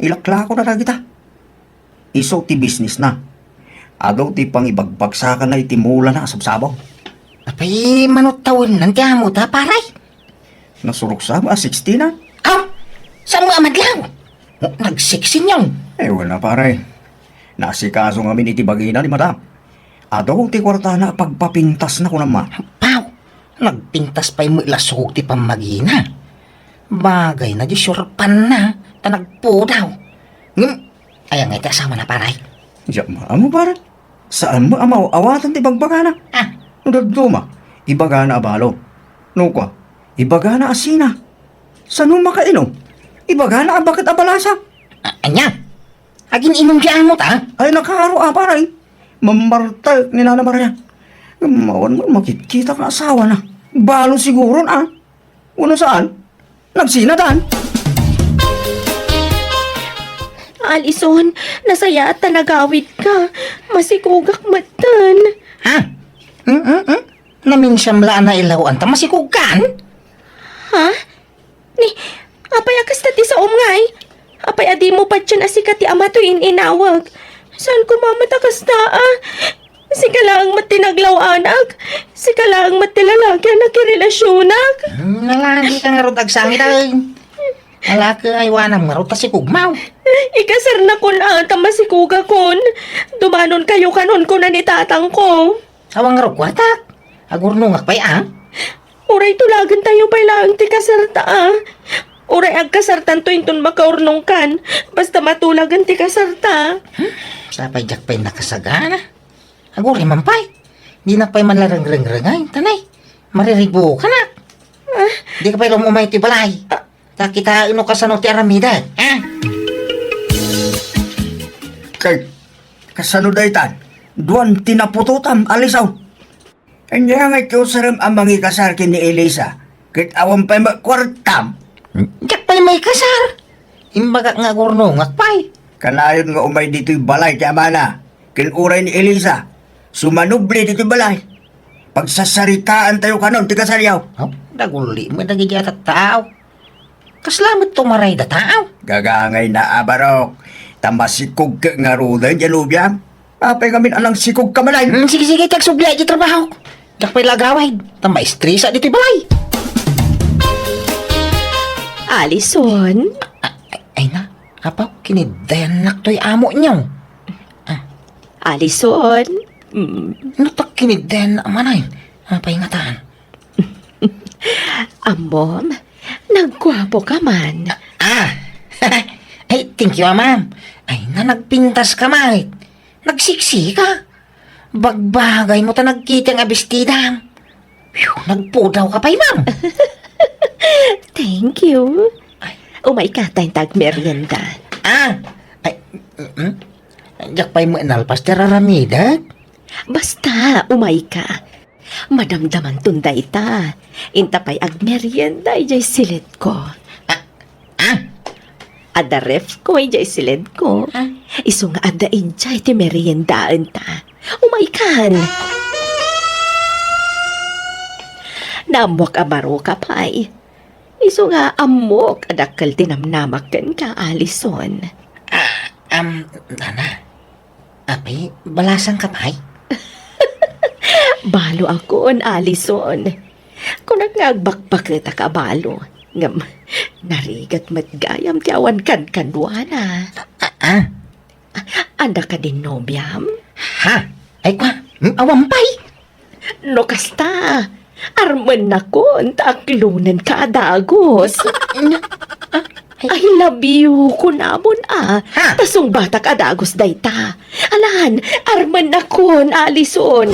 Ilakla ko na kita. Iso ti business na. Adaw ti pangibagbagsakan na iti mula na sabsabaw. Apay manot tawon ng tiamo ta, paray. Nasurok sa 16 na. Aw, saan mo amadlaw? Nagsiksin yun. Wala pare. Nasikaso nga iti bagina ni madam. Adaw ti kwarta na pagpapintas na ko naman. Pao, nagpintas pa'y mo ilasog ti pamagina. Bagay na di surpan na, tanagpo daw. Ayan nga iti asama na, paray. Diyan mo pare. Saan mo amaw awatan ti bagbagana? Nagduma, ibagana abalo. Nukwa, ibagana asina. Saan mo makainom? Ibagana bakit abalasa? Anya, agin inom dyan mo ta? Ay nakaro paray. Mamartal ni Nana Maria. Mawan mo makikita ka asawa na. Balo siguro na. Una saan? Nagsinatan. Alison, nasaya at nagawid ka. Masikugak matan. Ha? Naminsyam laan na ilawan ta masikugan? Ha? Ni, apay akas tati sa umngay. Apay adi mo pa dyan asikat ti ama to inawag. Saan ko mamatakas na Sika lang matinaglaw anak. Sika lang matilalagyan na kirelasyonak. Nalagi ka nga ro dagsangit ay. Wala ka ay wanam nga ro ta si kugmaw. Ikasar na ko na tamasikuga kon. Dumanon kayo kanon ko na ni tatang ko. Awang nga ro kwatak. Agurnungak pa'y Uray tulagan tayo pa lang ti kasarta Uray agkasartan to inton makaurnong kan. Basta matulagan ti kasarta. Sapay jak pa'y nakasagana. Aguri man pa'y. Di na pa'y manlarang-rang-rangay. Tanay, mariribo ka na. Di ka pa'y lumumay ti balay. Kita ino ka sa no ti aramida. Kay, kasano daytan? Duan tinapututam, alisaw. Kanya nga ito saram ang mga kasar ni Elisa. Kit awan pa'y magkwartam. Jak pa'y may kasar. Imbaga nga gurnungak pa'y. Kanayon nga umay dito'y balay ti amana. Kinuray ni Elisa. Sumanubli dito'y balay. Pagsasaritaan tayo kanon, ti kasaryaw. Daguli mo nagigiyat at tao. Kaslamit tumaray da tao. Gagangay na abarok. Tamasikog ka nga rudan, Janubia. Papay kami alang sikog kamalay. Sige, tagsubli di trabaho. Jak pa'y lagaway. Tamaistrisa dito'y balay. Alison? Ay na, apaw, kinidayan nak to'y amo niyo. Alison, Natak kinid din, amanay. Paingatan. amom, naggwapo ka man. Ay, thank you, ma'am. Ay, nagpintas ka, mate. Nagsiksi ka. Bagbagay mo ta nagkita nga bestida. Nagpudaw ka pa, ma'am. Thank you. Umay ka tayong tag-merienda. Ay, jak pa'y mo inalpas tira ramidag. Basta, umay ka. Madamdaman tunday ta. Inta pa'y ag-merienda, ijay silid ko. Ada ref ko, ijay silid ko. Iso nga ada injay ti meriendaan ta. Umay kan. Namwak abaro ka pa'y. Iso nga amok adakal tinamnamakan ka, Alison. Nana. Apay, balasang ka pa'y? Balo ako, Alison. Kung nagagbakbakita ka balo, ngam, narigat matgayam ti awan kan-kanwana. Anda ka din nobyam? Ha? Ay kwa, awampay. No kasta, arman na ko, taklunan ka adagos. I love you, kunamon Ha? Tasong batak adagos dayta. Alan, arman na ko, Alison.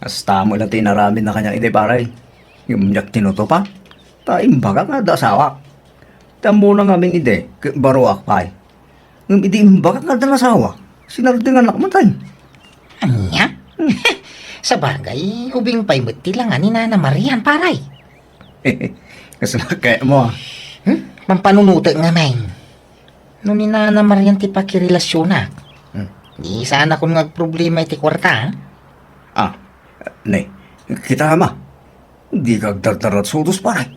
Hasta mo lang tinaramin na kanya ide paray. Yung yak tinuto pa. Taimbaga nga dasawa. Tamo na ngamin ide, baruak pay. Ngam ide imbaga nga dalasawa. Sinardingan nakmatay. Anya? Sa bagay, ubing pa'y mati lang ni Nana Marian, paray. Kasi kaya mo ah. Pampanunuto nga, main. No ni Nana Marian ti pakirelasyon na. Di sana kung problema iti kwarta, ha? Nay, kita ma. Di ka dardarat sudos paray.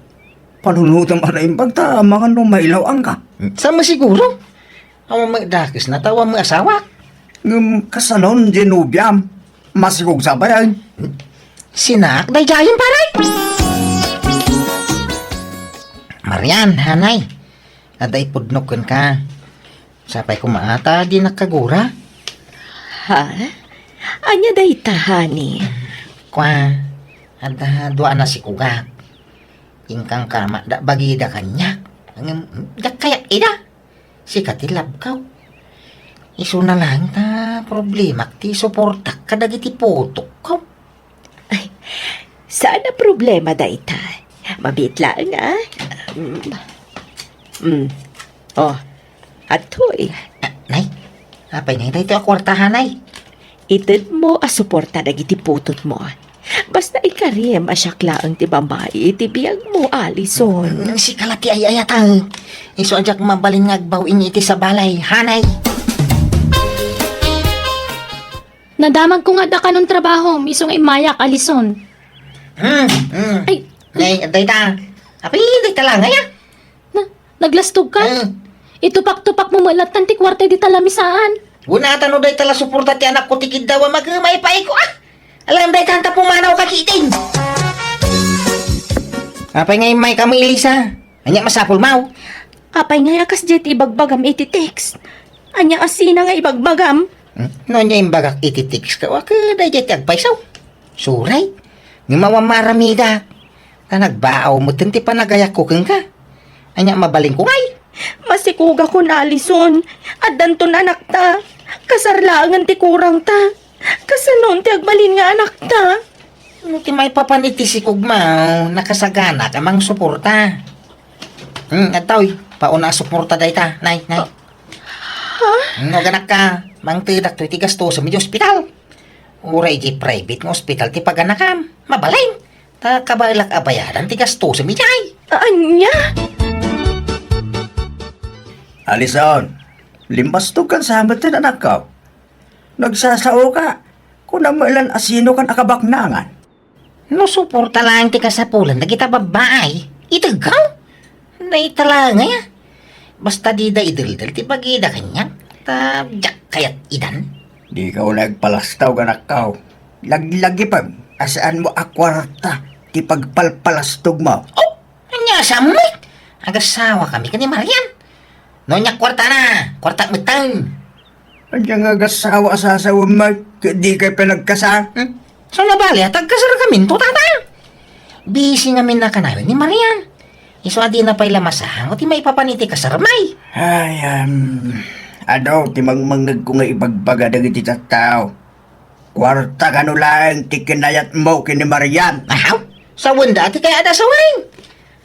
Panunutan pa na imbag ta, mga no mailaw ang ka. Sama siguro. Awa mo dakis na tawa mo asawa. Ngam kasalon genubiam. Masigog sabayan. Sinak, day jayin paray. Marian, hanay. Aday pudnokon ka. Sapay kumaata, di nakagura. Ha? Anya dayta, honey? Kwa, ada dua na si kuga. Ingkang kama da bagida kanya. Da kaya ida. Si katilab ka. Isu na lang ta problema ti suporta kadagiti putok ka. Sana problema dayta. Mabit lang, Oh, atoy. Nay, apay na ito akwartahan, nay. Itid mo asuporta dagiti putot mo. Basta ikarim asyakla ang tibambay, itibiyag mo, Alison. Si kalati ay ayatang. Isu ajak mabalin ngagbaw inyo iti sa balay, hanay. Nadamag ko nga da ka nung trabaho, misong imayak, Alison. Ay, Nay, dayta. Apay, dayta lang, ay Naglastog ka? Itupak-tupak mo malat tanti kwarta di talamisaan. Gunatan o day tala suporta ti anak ko tikid daw magmay pa ko Alam day tanta pumanaw kakiting. Apay ngay may kami Elisa. Anya masapul mau. apay nga yakas jet ibagbagam iti text. Anya asina nga ibagbagam. No nya imbagak ititix ka waka day jet agpaisaw. Suray. Nga mawamaramida. Na nagbaaw mo tinti pa nagayak ko keng ka. Anya mabaling ko ngay. Masikuga ko na, Alison. At danto na anak ta. Kasarlangan ti kurang ta. Kasanon ti agbalin nga anak ta. Ano ti may papaniti si Kugma, nakasagana ka mang suporta. Atoy, pauna suporta day ta, nay. No ganak ka, mang tidak to iti gasto sa medyo ospital. Uray di private ng ospital ti paganakam, mabalay. Ta kabailak abayaran ti gasto sa medjay. Anya? Alison, limbastog kan sa amat na anak ka. Nagsasao ka. Kung namailan asino kan akabaknangan. No suporta lang ti kasapulan na kita babaay. Itagaw. Naitala nga ya. Basta di da idildil ti bagida kanya. Ta jak kayat idan. Di ka nagpalastaw anak ka. Lagi-lagi pa. Asaan mo akwarta. Ti pagpalpalastog mo. Oh, anya samit. Agasawa kami ka ni Marian. Nonya kwarta na. Kwarta mitang. Anya nga gasawa sa asawa mo, di kay pinagkasa. So nabali, tagkasara kami to, tata. Busy namin na kanawin ni Marian. Iso adi na pa'y lamasahan, o ti may papaniti kasaramay. Ay, ano, timangmangag ko nga ibagbaga ng iti tao. Kwarta ka no lang, tikinayat mo kini Marian. Ahaw, sa wanda ati kaya ada sa wing.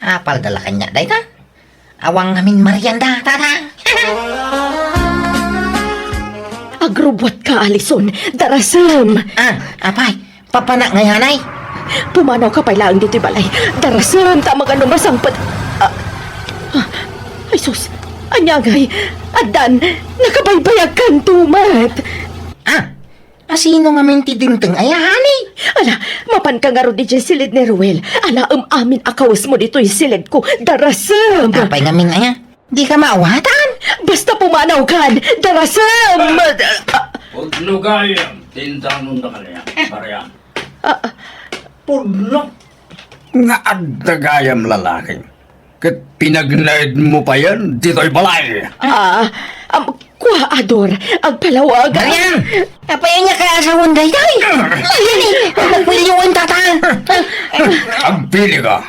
Apal dala kanya, day ta. Awang namin Marian da, tata. Agrobot ka, Alison. Darasam. Apay, papanak ngayanay. Pumanaw ka pa lang dito'y balay. Darasam, tama ka numasangpad. Ay, sus. Anyagay. Adan, nakabaybayag kan tumat. Asino nga minti dinteng ayahani? Ala, mapan ka nga ro di dyan silid ni Ruel. Ala, amin akawas mo dito'y silid ko. Darasam. Apay nga min aya. Di ka maawatan. Basta pumanaw kan. Darasam. Pudlugayam, tindang nung nakalayan, Marian. Pudlog. Nga agdagayam lalaki. Kat pinagnaid mo pa yan, dito'y balay. Kuhaador, ang palawag. Marian! Apay niya kaya sa wanda day. Nagpiliwan tata. Ang pili ka,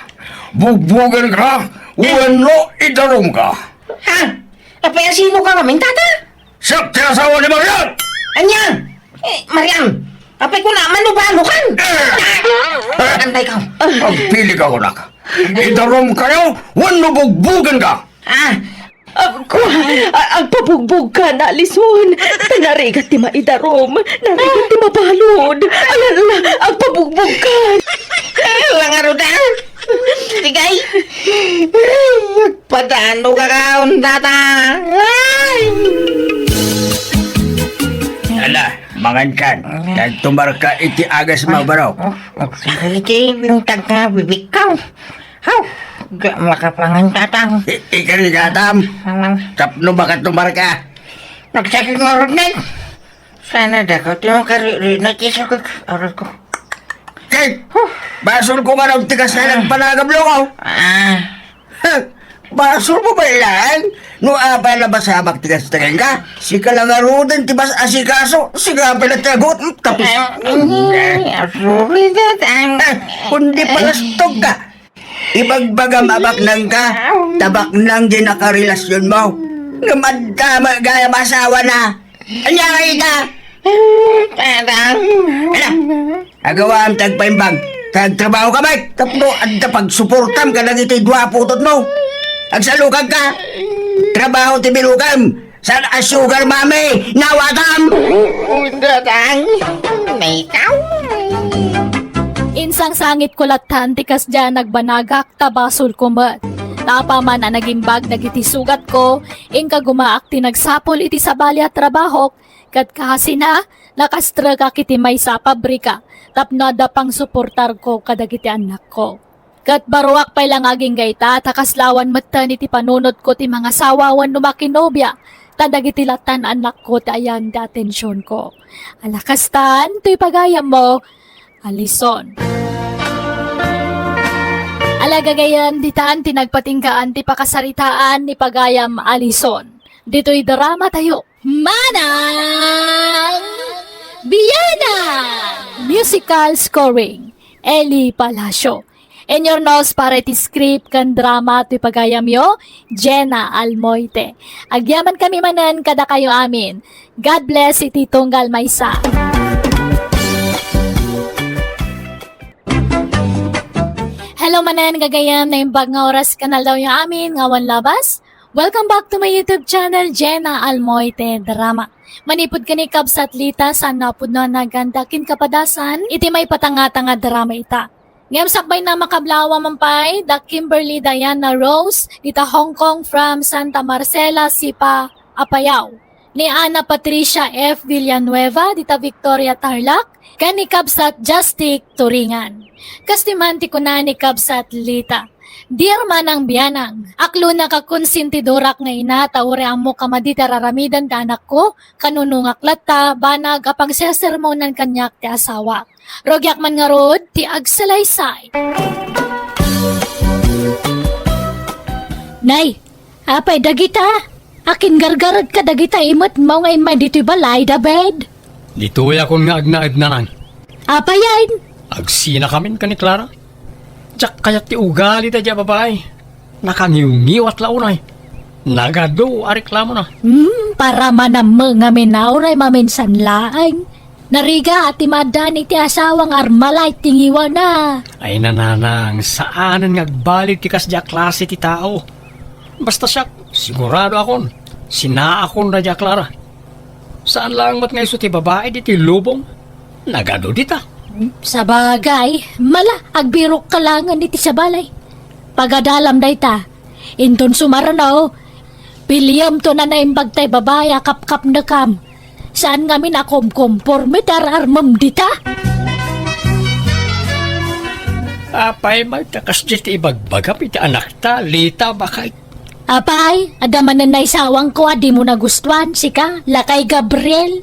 bugbugan ka, wano idarong ka. Apay asino ka namin tata? Siya tinasawa ni Marian! Anya! Marian! Apay ko na manubalukan! Antay ka. Ang pili ka, kunak. Idarong kayo, wano bugbugan ka. Ang pabugbog ka na, Alison. Narigat ti maidarom. Narigat ti mabalod. Alala, ang pabugbog ka. Langaro da. Tigay. Padano ka kaon tata. Ala, mangan kan. Nagtumar ka iti agas mabaraw. Iti yung tagka bibikaw. Haw! Makapangan tatang. Ikari katam. Tapno baka tumar ka. Nagsakit nga rin din. Sana dapat yung kariri na tiso ko. Aral ko. Kay, basol ko nga ng tigas na nagpanagablo ko. Basol mo ba ilan? No apa na basabak tigas-tigas ka? Sika lang arudan, tibas asikaso. Sika pinatagot. Tapos, Sorry tatang. kundi palastog ka. Ibagbagam abak nang ka. Tabak nang di nakarelasyon mo. Namadama gaya masawa na. Anya nga ita? Tatang. Ala, agawa ang tagpaimbag. Tagtrabaho ka ba? Tapno, anda pagsuportam ka lang ito'y duwaputot mo. Agsalukag ka. Trabaho ti bilukam. San sugar mami, nawatam. Tatang. May ikaw. Insang sangit kulatan tikas dyan nagbanagak tabasol kumat. Tapa man ang nagimbag nagiti sugat ko, ingka gumaak ti nagsapol iti sabali at trabaho, kat kasi na, nakastra ka kiti may sa pabrika, tapno da pang suportar ko kadagiti anak ko. Kat baruak pa'y lang aging gayta, takaslawan matan iti panunod ko ti mga sawawan numakinobya, tadagiti latan anak ko ti ayan da atensyon ko. Alakastan, to'y pagayam mo, Alison. Alagagayan ditaan tinagpatingkaan ti pakasaritaan ni pagayam Alison. Dito'y drama tayo. Manang Biyana! Musical scoring. Eli Palacio. In your nose para iti script kan drama ti pagayam yo, Jenna Almoite. Agyaman kami manan kada kayo amin. God bless iti tunggal maysa. Hello manan gagayam na imbag nga oras kanal daw yung amin ngawan labas. Welcome back to my YouTube channel, Jenna Almoite Drama. Manipod ka ni Kabsat Lita sa napod na nagandakin kapadasan, iti may patanga-tanga drama ita. Ngayam sakbay na makablawa mampay, da Kimberly Diana Rose, dita Hong Kong from Santa Marcela, Sipa, Apayao. Ni Ana Patricia F. Villanueva, dita Victoria Tarlac, kani Kabsat Justic Turingan. Kastimanti ko na ni Kabsat Lita. Dear manang biyanang, aklo na kakonsintidorak nga ina, taure amo kamadita raramidan ka anak ko, kanunungak lata, banag apang sesermonan kanyak ti asawa. Rogyak man nga rod, ti agsalaysay. Nay, apay dagita. Akin gargarad ka dagita imot mo ngayon may dito'y balay da bed. Dito akong nga agnaid na lang. Apa yan? Agsina kami ka ni Clara. Diyak kaya ti ugali da dya babae. Nakangiw-ngiw at launay. Nagado, areklamo na. Para manam nga minauray maminsan laang. Nariga at imadan iti asawang armalay tingiwa na. Ay nananang, saanan ngagbalik ti kasya klase ti tao. Basta siya, sigurado akon. Sinaakon na dya Clara. Saan lang mat nga iso ti babae di ti lubong? Nagado dita. Sa bagay, mala, agbirok ka langan iti sa balay. Pagadalam day ta, inton sumaranaw, piliyam to na naimbag tay babae kap-kap na kam. Saan nga minakomkomporme armam dita? Apay, magtakas di ti ibagbagap iti anak ta, lita bakay. Apay, adaman na naisawang ko, di mo nagustuhan, sika, lakay Gabriel.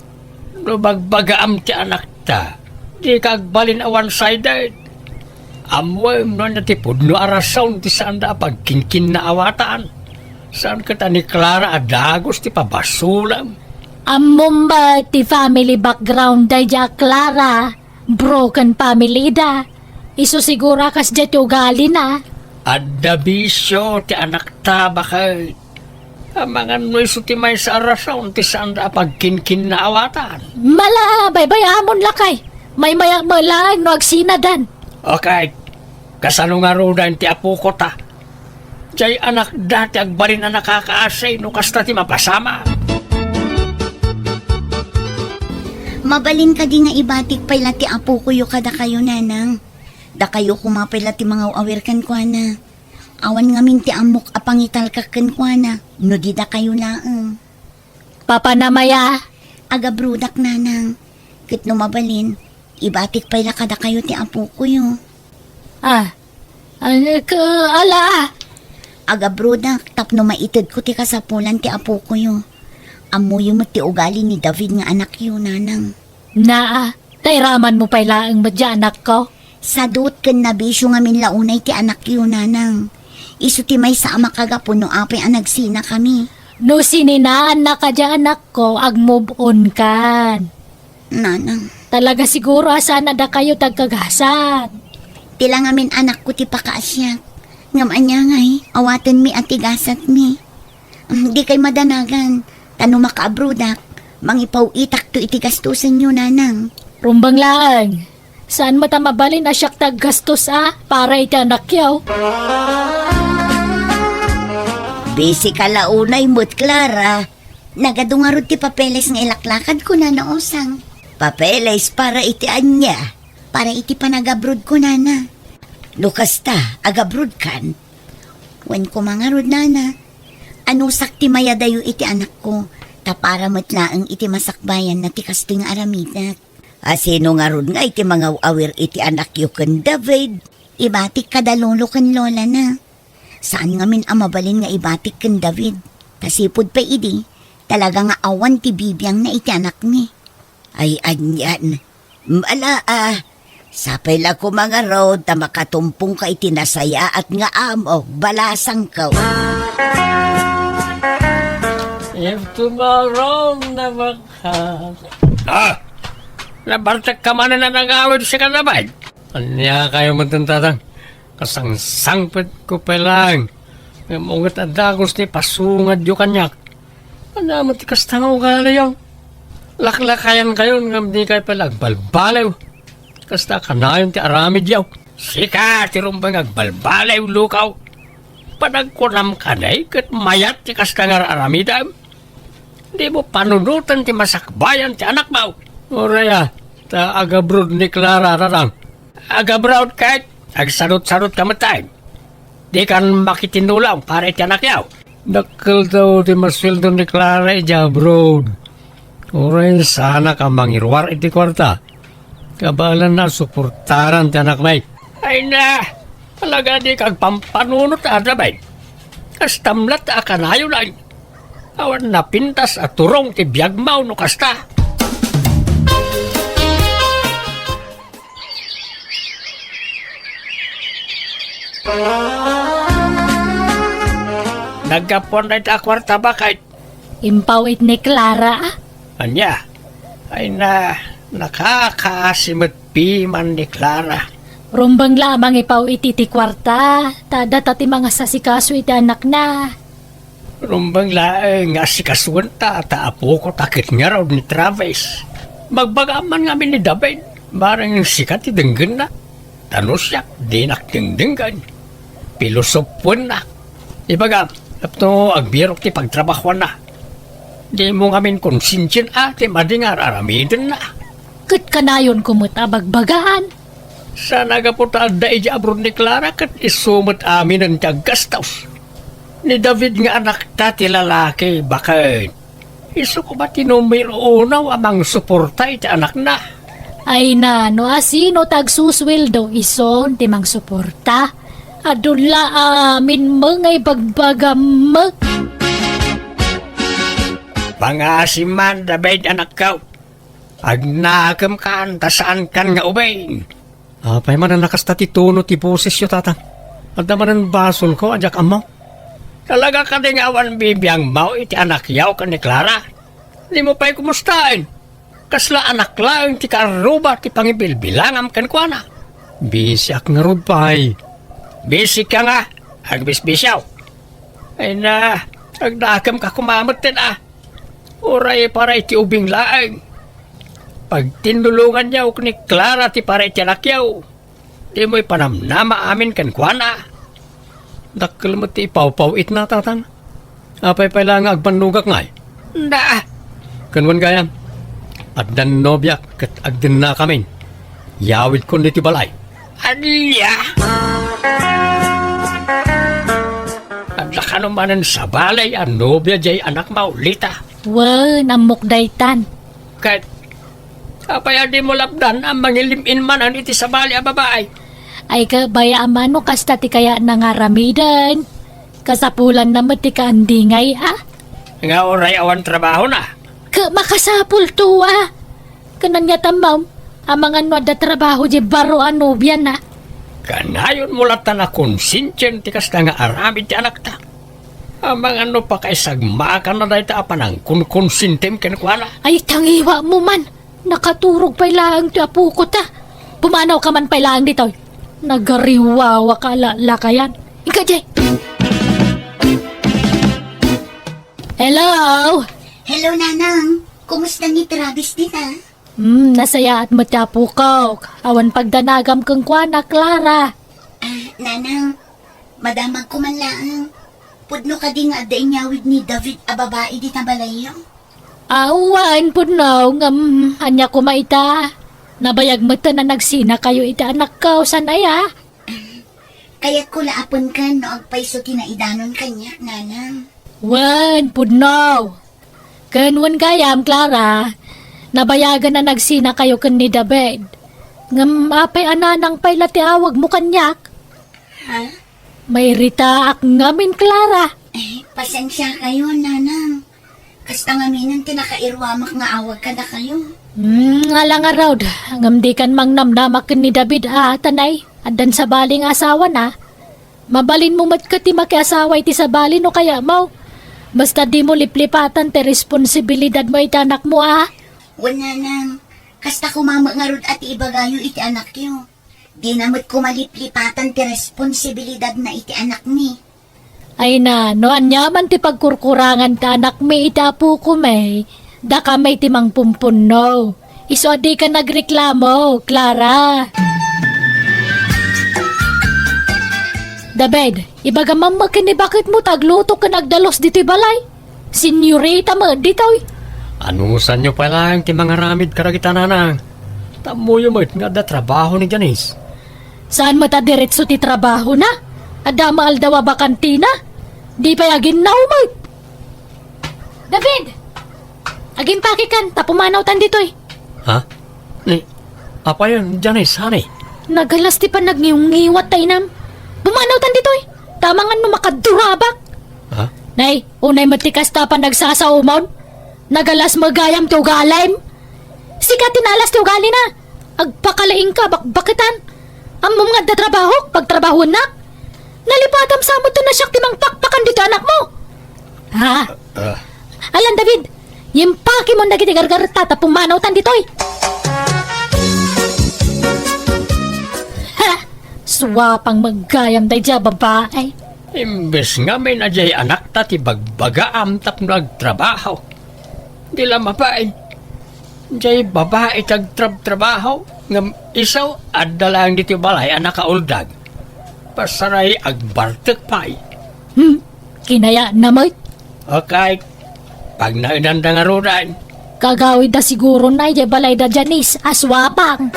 No bagbagaam ti anak ta, di kagbalin a one-sided. Amoy no natipod no arasaw ti saan da pagkinkin na awataan. Saan ka ta ni Clara adagos ti pabasulam. Amom ba ti family background day ja Clara? Broken family da. Iso sigura kas di ugali na. Adda bisyo ti anak ta bakay. Amangan no iso ti may sa arasaw ti saan da pagkinkin na awatan. Mala, baybayamon lakay. May mayak malang no agsinadan. Okay, kasano nga rodan ti apo ko ta. Jay anak dati agbalin na nakakaasay no kasta ti mapasama. Mabalin ka di nga ibatik pala ti apo ko kada kayo nanang. Da kayo kumapila ti mga awirkan ko na. Awan nga min ti amok apangital kaken ko na. No di da kayo laang. Papa na maya. Aga brudak nanang. Kit no mabalin, ibatik pala kada kayo ti apo ko yo. Ala. Aga brudak, tapno maitid ko ti kasapulan ti apo ko yo. Amuyo mo ti ugali ni David nga anak yo nanang. Naa, tayraman mo pala ang madya anak ko. Sadot ken nabisyo nga min launay ti anak yo nanang. Isu ti may sama kagapon no apay ang nagsina kami. No sininaan na ka dya anak ko, ag-move on kan. Nanang, Talaga siguro asana da kayo tagkagasan. tila nga min anak ko ti pakaasyak. Ngam anya ngay, awaten mi at tigasat mi. Di kay madanagan, tano makaabrudak, mangipaw itak to itigastusan nyo nanang. Rumbang laang. Saan matamabalin na siyak taggastos para iti anak yaw? Bisi ka launay mo't Clara. Nagadungarod ti papeles nga ilaklakad ko na naosang. Papeles para iti anya. Para iti panagabrod ko nana. Lukas ta, agabrod kan. Wen ko mangarod nana. Ano sakti mayadayo iti anak ko. Tapara matlaang iti masakbayan na ti kasting aramidat. Asino nga rod nga iti mga awir iti anak yu ken David. Ibatik kadalolo ken lola na. Saan nga min amabalin nga ibatik ken David? Tasipod pa idi, talaga nga awan ti bibiyang na iti anak ni. Ay anyan, mala sapay la ko mga road ta makatumpong ka iti nasaya at nga amo, balasang ka. If tomorrow never comes. Nabartak ka man na nag-awid siya ka naman. Anya kayo matantatang. Kasangsangpit ko pa lang. Mungat at dagos ni pasungad yung kanyak. Ano mo tikas tangaw ka na yung. Laklakayan kayo nga di kayo palag balbalaw. Kasta ka na yung ti aramid yaw. Sika, tirumbang agbalbalaw lukaw. Panagkunam ka na kat mayat ti kasta nga aramidam. Di mo panunutan ti masakbayan ti anak mo. Oraya, ta agabrod ni Clara rarang. Agabrod kahit agsarot-sarot ka matay. Di kan makitinulang para iti anak yaw. Dakil daw ti masweldo ni Clara iti abroad. Oraya, sana ka mangirwar iti kwarta. Kabalan na suportaran ti anak may. Ay na, talaga di kag pampanunot adabay. Kastamlat akanayo lang. Awan na pintas at turong ti biyagmaw no kasta. Nagkapon na iti akwarta bakit? Impawit ni Clara. Anya, ay nakakasimot piman ni Clara. Rumbang lamang ipawit iti kwarta. Tada tati mga sasikaso iti anak na. Rumbang laeng nga si Kaswanta, taapo ko takit nga raw ni Travis. Magbagaman nga ni David, barang sikat idenggan na. Tanos siya, di nakdengdenggan. Pilosopon na. Ibaga, napto agbirok ti pagtrabahuan na. Di mo ngamin konsensyen ate madingar aramidin na. Kat kanayon kumuta bagbagaan. Sana nga po taada ija abroad ni Clara kat isumot amin ang tiagastaws. Ni David nga anak ta ti lalaki, bakit? Iso ko ba tinumiro unaw amang suporta iti anak na? Ay na, no asino tagsusweldo ison timang suporta. Adula amin mga ibagbagamag. Pangasiman, David anak ka. Agnakam ka, tasaan kan nga ubay. Apay man ang nakasta ti tuno ti boses yo tata. At naman ang bason ko, adyak amaw. Talaga ka din awan bibiyang mau iti anak yaw ka ni Clara. Di mo pa'y kumustain. Kasla anak lang ti karuba ti pangibilbilangam kan kwa na. Bisyak nga rod pa'y. Bisik ka nga. Agbisbisyaw. Ay na, agdakam ka kumamot din Uray para iti ubing laang. Pag tinulungan niya ni Clara ti para iti anak yaw. Di mo'y panamnama amin kan kwa na. Dakil mo ti ipaw-pawit na tatang. Apay pala nga agpanugak ngay. Da! Kanwan gayam. At dan nobyak kat agdin na kami. Yawid ko niti balay. Adya! At lakanumanan sa balay ang nobya jay anak maulita. Wan, amok daytan. Kat apay adi mo lapdan ang mangilimin man ang iti sa balay ang babae. Ay ka baya amano kasta ti kaya nangaramidan. Kasapulan na mati ka andingay Nga oray awan trabaho na. Ka makasapul to Kanan nga tamaw. Amang ano da trabaho di baro anobya na. Kanayon mo latan na konsensyen ti kasta nga aramid ti anak ta. Amang ano pa kay sagmakan na dahi ta apanang konsentim kenkwana. Ay tangiwa mo man. Nakaturog pa lang ti apu ko ta. Pumanaw ka man pa lang dito. Nagariwawa ka lakayan. Ika jay. Hello? Hello, Nanang. Kumusta ni Travis din, Nasaya at matapo ko. Awan pagdanagam kang kwa Clara. Nanang, madamag ko man lang. Pudno ka din nga da inyawid ni David a babae di na balayo. Awan po ngam anya ko maita. Nabayag mo na nagsina kayo ita anak ko, sanaya. Kaya't ko laapon ka no agpaiso kinaidanon kanya, Nanang. Wan, pudno. Kanwan gayam, Clara. Nabayagan na nagsina kayo kan ni David. Ngam apay ananang pay lati awag mo kanyak. Ha? May ritaak ngamin, Clara. Pasensya kayo, Nanang. Kasta nga minan tinakairwamak nga awag ka na kayo. Nga nga raw, ngam di kan mang namnamak kan ni David tanay. Adan sa baling asawa na. Mabalin mo mat ka ti makiasawa iti sa balin o kaya mo. Basta di mo liplipatan ti responsibilidad mo iti anak mo Wala nang. Kasta kumama nga rod at ibagayo iti anak yo. Di namot kumaliplipatan ti responsibilidad na iti anak ni. Ay na, no anyaman ti pagkurkurangan ta anak mi iti apu ko may. Da ka may timang pumpuno. Iso di ka nagreklamo, Clara. David, ibagamam makini bakit mo tagluto ka nagdalos dito'y balay? Senyorita mo, dito'y. Ano sa nyo pala ang ti mga ramid karagita nanang? Tamo yung nga da trabaho ni Janice. Saan mo ta diretso ti trabaho na? Adama aldawa ba kantina? Di pa yagin na umay. David! Aging pakikan, tapumanaw tan dito'y. Ha? Ni, apa yun, Janice, honey? Nagalas ti pa nagngiwat tayo nam. Bumanaw tan dito'y. Tamangan mo makadurabak. Ha? Nay, unay matikas ta pa nagsasaumaw. Nagalas magayam ti ugalim. Sika tinalas ti ugali na. Agpakalaing ka, bakbakitan. Amom nga da trabaho, pagtrabaho na. Nalipatam sa mo to na siyak timang pakpakan dito anak mo. Ha? Alam mo dagiti gargarta ta pumanaw tan ditoy. Ha! Suwapang maggayam day dya babae. Imbes nga may najay anak ta ti bagbagaam tap nagtrabaho. Di lang mapain. Jay babae trabaho ngam isaw adalang diti balay anak kauldag. Pasaray agbartek pay. Kinaya na mo't. Okay. Pag nainanda nga rodan, Kagawid da siguro na jay balay da Janice aswapang.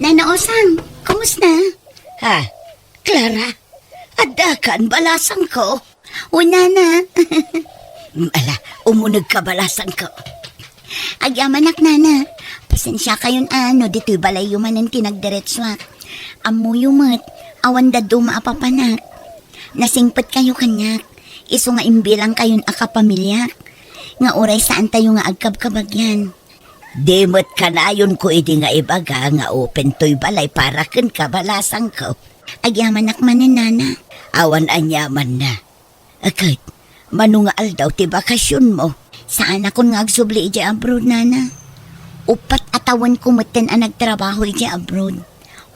Nanaosang, kumusta? Ha? Clara? Adakan balasan ko? Una na. Ala, umunag ka balasan ko. Agyamanak nana. Pasensya kayon dito'y balay yumanan tinagdiretswa. Amu yumat, awan da dumaapapanak. Nasingpet kayo kanyak. Iso nga imbilang kayon akapamilya. Nga oray saan tayo nga agkabkabagyan. Demot ka na yun ko idi nga ibaga nga open to'y balay para ken kabalasan ko. Agyamanak manan nana. Awan anyaman na. Agad, manungaal daw ti bakasyon mo. Saan ako nga agsubli iji abroad nana? Upat atawan kumuten ang nagtrabaho iji abroad.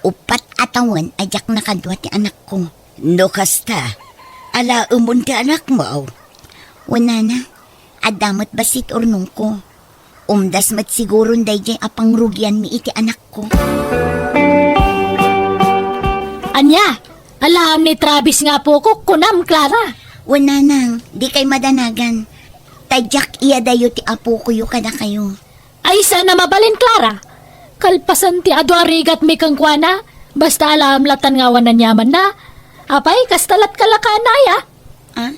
Upat atawan ajak nakadwa ti anak ko. No kasta, ala umon ti anak mo. Wala na, adamot basit urnong ko. Umdas mat siguro day jay apang rugyan mi iti anak ko. Anya, alam ni Travis nga po ko, kunam, Clara. Wala nang, di kay madanagan. Tadyak iya dayo ti apo ko yu kada kayo. Ay sana mabalin, Clara. Kalpasan ti adwarigat mi kang kuana, basta alam latan nga wanan yaman na. Apay, kastalat kalakanaya. Ah?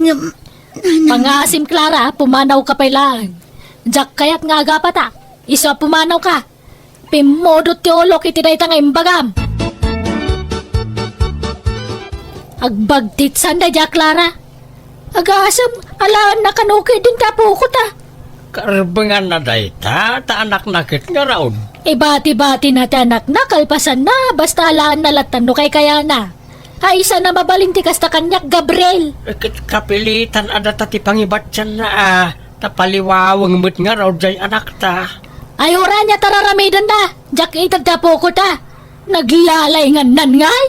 Ngam, nana, Pangasim, Clara, pumanaw ka pailaan. Jack kayat nga agapata, isa pumanaw ka. Pimodot ti olok iti dayta nga imbagam. Agbagtit sanda Jack, Clara. Agasam, alaan na kanukay din tapo ko ta. karbangan na day ta anak nakit nga raon. Ibati-bati na ti anak na, kalpasan na, basta alaan na latan no kay kaya na. Ay, isa na mabalinti kasta kanyak, Gabriel. Kapilitan ada ti pangibatsan na tapaliwawang mo't nga raw jay anak ta. Ay, ora niya tararamidan na. Jack, itagtapo ko ta. Naglalay nga ngay.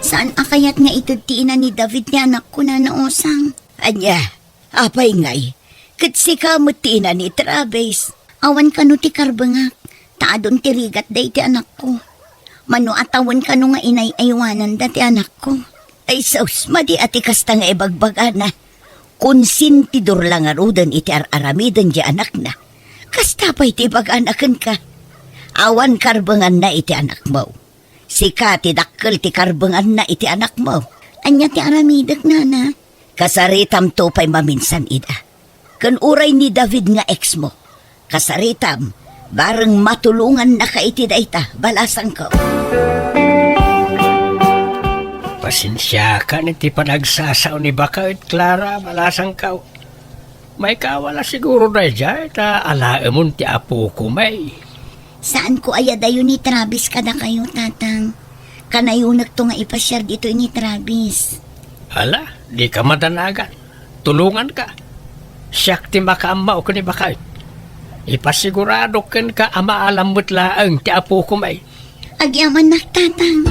saan akayat nga itagtiinan ni David ni anak ko na naosang? Anya, apay ngay, katsi ka mutina ni Travis. Awan ka no ti karbangak, taadon ti rigat day ti anak ko. Mano atawan ka no nga inay-aywanan da ti anak ko. Ay saus, madi ati kasta nga ibagbaga na. Konsintidor lang arudan iti aramidan di anak na. Kasta pa iti bag-anakan ka. Awan karbangan na iti anak mo. Sika ti dakkel ti karbangan na iti anak mo. Anya ti aramidak nana. Kasaritam to pa'y maminsan ida. Kan uray ni David nga ex mo. Kasaritam, bareng matulungan na ka iti dayta, balasan ko. Pasensya ka niti panagsasaw ni Bakit, Clara, malasang ka. May kawala siguro na dyan, alaamon ti apo ko may. Saan ko ayadayo ni Travis kada kayo, tatang? Kanayunak to nga ipasyar dito ni Travis. Ala, di ka madanagan. Tulungan ka. Siyak ti makaamaw ko ni Bakit. Ipasigurado ken ka ama alam mo't laang ti apo ko may. Agyaman na, tatang.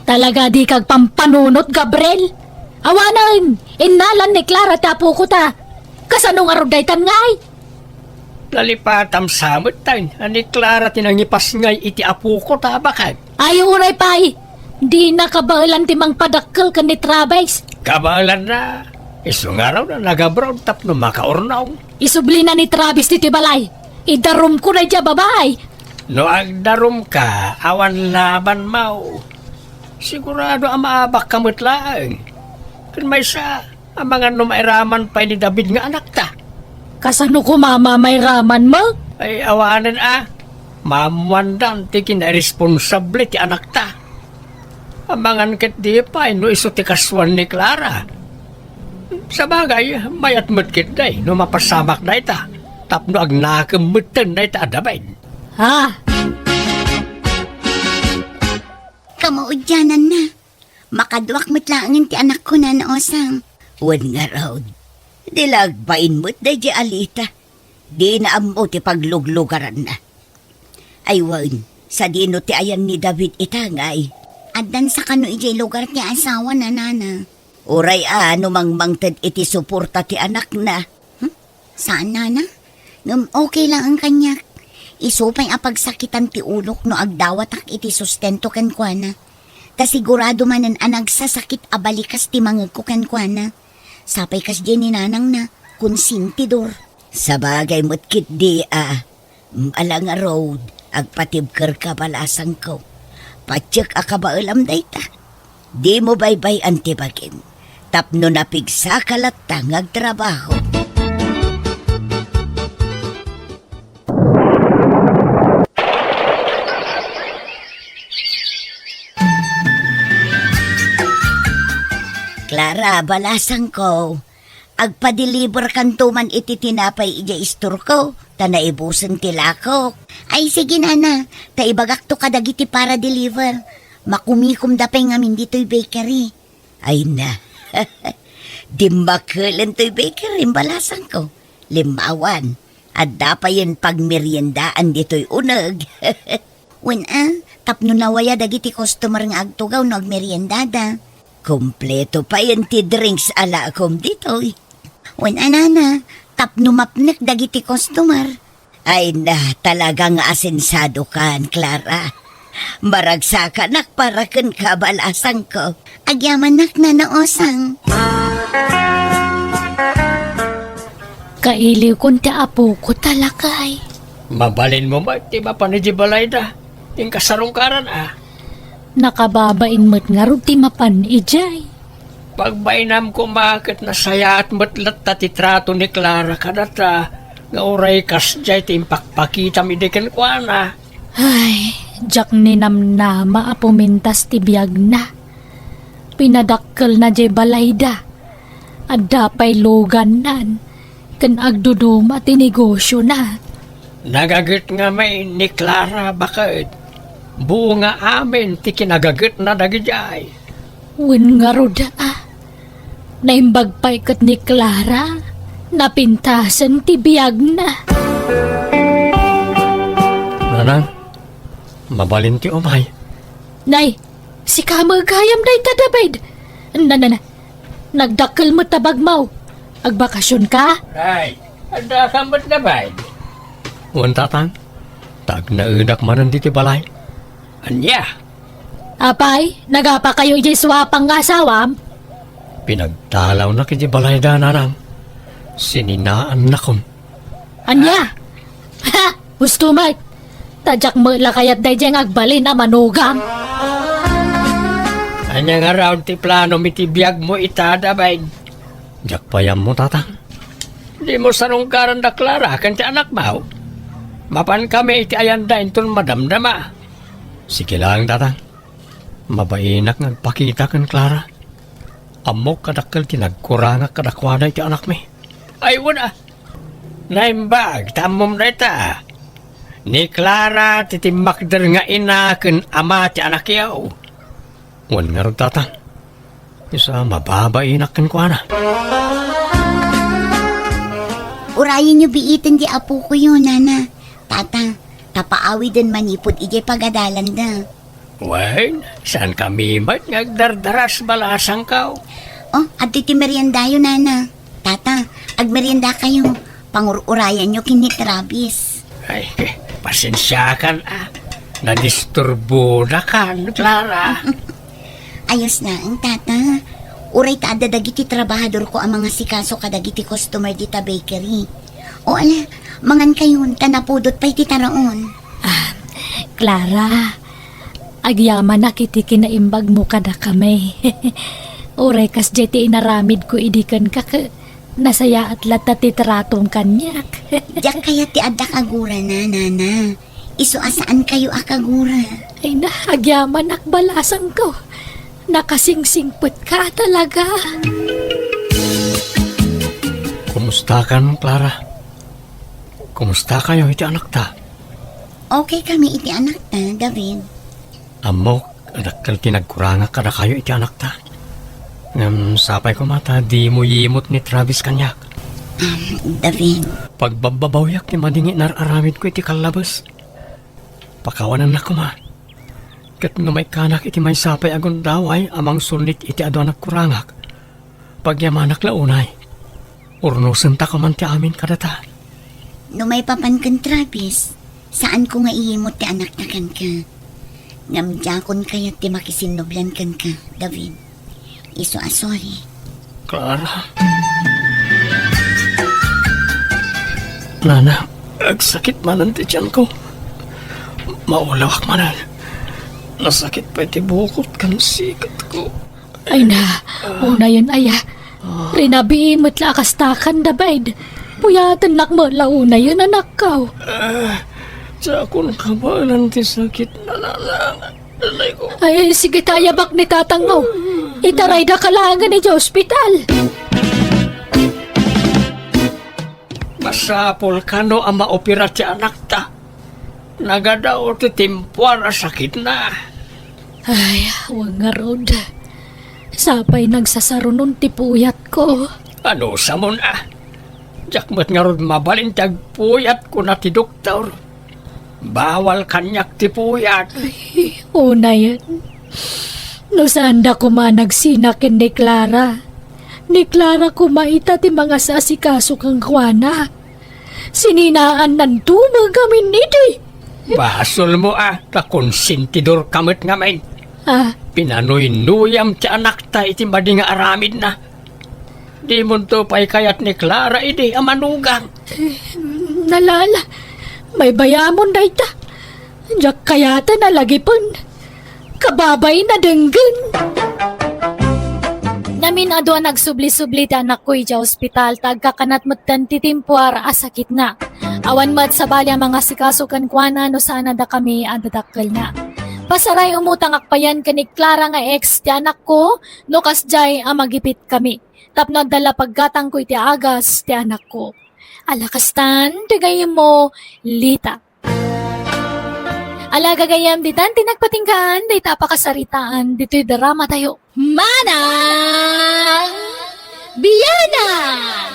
Talaga di kag pampanunot, Gabriel. Awanan, inalan ni Clara tapo ko ta. Kasanong arudaytan ngay. Lalipatam samot tayo. Ani Clara tinangipas ngay iti apo ko ta Bakit. Ayaw uray pay. Di nakabailan timang padakkel ka ni Travis. Kabalan na. Isungaraw na nagabroad tap no makaurnaw. Isubli na ni Travis ti balay. Idarum ko na dya babay. No agdarum ka, awan laban mau. Sigurado ang maabak kamot lang. Kan may sa, ang mga numairaman pa ni David nga anak ta. Kasano ko mama may raman mo? Ay awanan mamuandan ti kinaresponsable ti anak ta. Ang mga ket di pa, no iso ti kaswan ni Clara. Sa bagay, mayat mutkit day, no mapasamak na ita. Tapno ag nakamutan na ita adabay. Ha? Kamuudyanan na. Makaduwak mo't langin ti anak ko na naosang. Wan nga raw. Dilagbain mo't na di alita. Di na amo ti pagluglugaran na. Ay wan, sa dino ti ayan ni David itangay. Adan sa kano ijay lugar ti asawa na nana. Uray ano mangmangtad iti suporta ti anak na. Saan nana? Okay lang ang kanyak. Isupay apagsakitan ti ulok no agdawatak iti sustento ken kuana. Kasigurado manan anagsasakit abalikas ti mangag ko ken kuana. Sapay kas di ni nanang na konsintidor. Sa bagay mo't kit di alang nga road, agpatibker ka balasang ko. Patsyak akabaalam dayta. Di mo baybay antibagin. Tapno napigsa kalatang agtrabaho. Clara, balasang ko. Agpa-deliver kan tuman iti tinapay ija istor ko. Tanaibusan tilako. Ay sige nana, taibagak to kadagiti para deliver. Makumikom dapay ngamin dito'y bakery. Ay na. Di makalan to'y bakery balasang ko. Limawan. At dapayan pagmeriendaan dito'y unag. Tapno nawaya dagiti customer nga agtugaw no agmeriendada. Kompleto pa yan ti drinks ala akom dito'y. Nana, tapno mapnek dagiti customer. Ay na, talagang asensado kan, Clara. Maragsakan para kan kabalasang ko. Agyaman nak na naosang. Kailiw kun ti apo ko talakay. Mabalin mo ba, di ba panijibalay da? Yung kasarungkaran Nakababain mo't nga rin ti mapan ijay. Pagbainam ko bakit nasaya at matlat ta titrato ni Clara kadata nga oray kas jay timpakpakita midikan ko na. Ay, jak ni namnama apumintas ti biyag na. Pinadakkel na jay balayda. At dapay logan nan. Kan agduduma ti negosyo na. Nagagit nga may ni Clara bakit? Buo nga amin ti kinagagit na dagijay. Wen nga roda Naimbag pa ikat ni Clara. Napintasan ti biyag na. Nanang, mabalin ti umay. Nay, si kamagayam day tadabid. Na. Nagdakkel mo tabagmaw. Agbakasyon ka? Ay, ada kamot na ba? Tatang, tag na unak manan diti balay. Anya, Apay, nagapa kayo ijay swapang asawam? pinagtalaw na kiti balay da nanang. Sininaan na kom. Anya? Ha! Gusto may. Tadyak mo lakayat day diyang agbalin na manugam. Anya nga raw ti plano mitibiyag mo itada bay. Jak payam mo tatang. Di mo sarungkaran da Clara kan ti anak mo. Mapan kami iti ayanda intun madamdama. Sige lang tatang. Mabainak nagpakita kan Clara. Amok kadakkel tinagkurangak kadakwana iti anak mi. Ay wala. Naimbag tamom na ita. Ni Clara titimakder nga ina ken ama ti anak yaw. Wan nga rin tatang. Isa mababainak kan kuana. Urayin niyo biitin di apo ko yun, nana. Tata, tapaawi din manipod ijay pagadalan na. Wen, saan kami ba't ngagdardaras balasang kaw? At iti meriendayo, nana. Tata, agmerienda kayo. Pangururayan niyo kini Travis. Ay, pasensyakan Nadisturbo na kan, Clara. Ayos na ang tata. Uray ta dagiti trabahador ko ang mga sikaso kadagiti customer dita bakery. O ala, mangan kayon tanapudot pa iti taraon. Clara, agyaman na kiti kinaimbag mo kada kami. Uray kas jeti inaramid ko idikan ka nasaya at lata titratong kanyak. Diyak kaya ti adda kagura na, nana. Isu asaan kayo akagura. Ay na, agyaman akbalasang ko. Nakasingsingput ka talaga. Kumusta ka nung, Clara? Kumusta kayo iti anak ta? Okay kami iti anak ta, David. Amok, adakal tinagkuranga kada kayo iti anak ta. Sapay ko mata, di mo yimot ni Travis kanyak. David, Pagbababawyak ni madingi nararamid ko iti kalabas. Pakawanan na ko ma. Kat nga may kanak iti may sapay agon daway amang sulit iti ado anak kurangak. Pagyamanak launay. Urnusan ta ko man ti amin kadata. no may papan kan Travis, saan ko nga iimot ti anak na kan ka? Namjakon kayat ti makisinoblan kan ka, David. Iso sorry. Clara. Nana, agsakit manan ti tiyan ko. Maulawak manan. Nasakit pa iti bukot kan sikat ko. Ay na, una yun aya. Rinabi matlakas takan dabaid. Puyatan nak mo launa yun anak ka. Sa akong kabalan ti sakit na nanay ko. Ay, sige tayo bak ni tatang mo. Itaray da kalangan ni ospital. Masapol ka no ang maopera ti anak ta. Nagadaw ti timpuan a sakit na. Ay, wag nga rod. Sapay nagsasarunon ti puyat ko. Ano sa mo na? Jakmat nga ron mabalintag puyat ko na ti doktor. Bawal kanyak ti puyat. Una yan. No saan da ko managsinakin ni Clara. Ni Clara kumaita ti mga sasikaso kang kwana. Sininaan ng tumag kami niti. Basol mo ta konsentidor kamit ngamin. Ah, Pinanoy-nuyam ti anak ta iti madi nga aramid na. Di mo to pa'y kayat ni Clara iti amanugang. nalala. May bayamon da ita. Diyak kayata nalagipon. Kababay na denggan. Namin ado nagsubli-subli ti anak ko ija ospital tagkakanat matan ti timpuar asakit na. Awan mat sa balya mga sikasukan kuana no sana da kami adadakkel na. Pasaray umutang akpayan kanig Clara nga ex ti anak ko no kasjay amagipit kami. Tapno dala paggatang ko iti agas ti anak ko. Alakastan, tigayim mo, Lita. Ala gagayam ditan tinagpatinggaan, day tapakasaritaan, dito'y drama tayo. Manang Biyanan!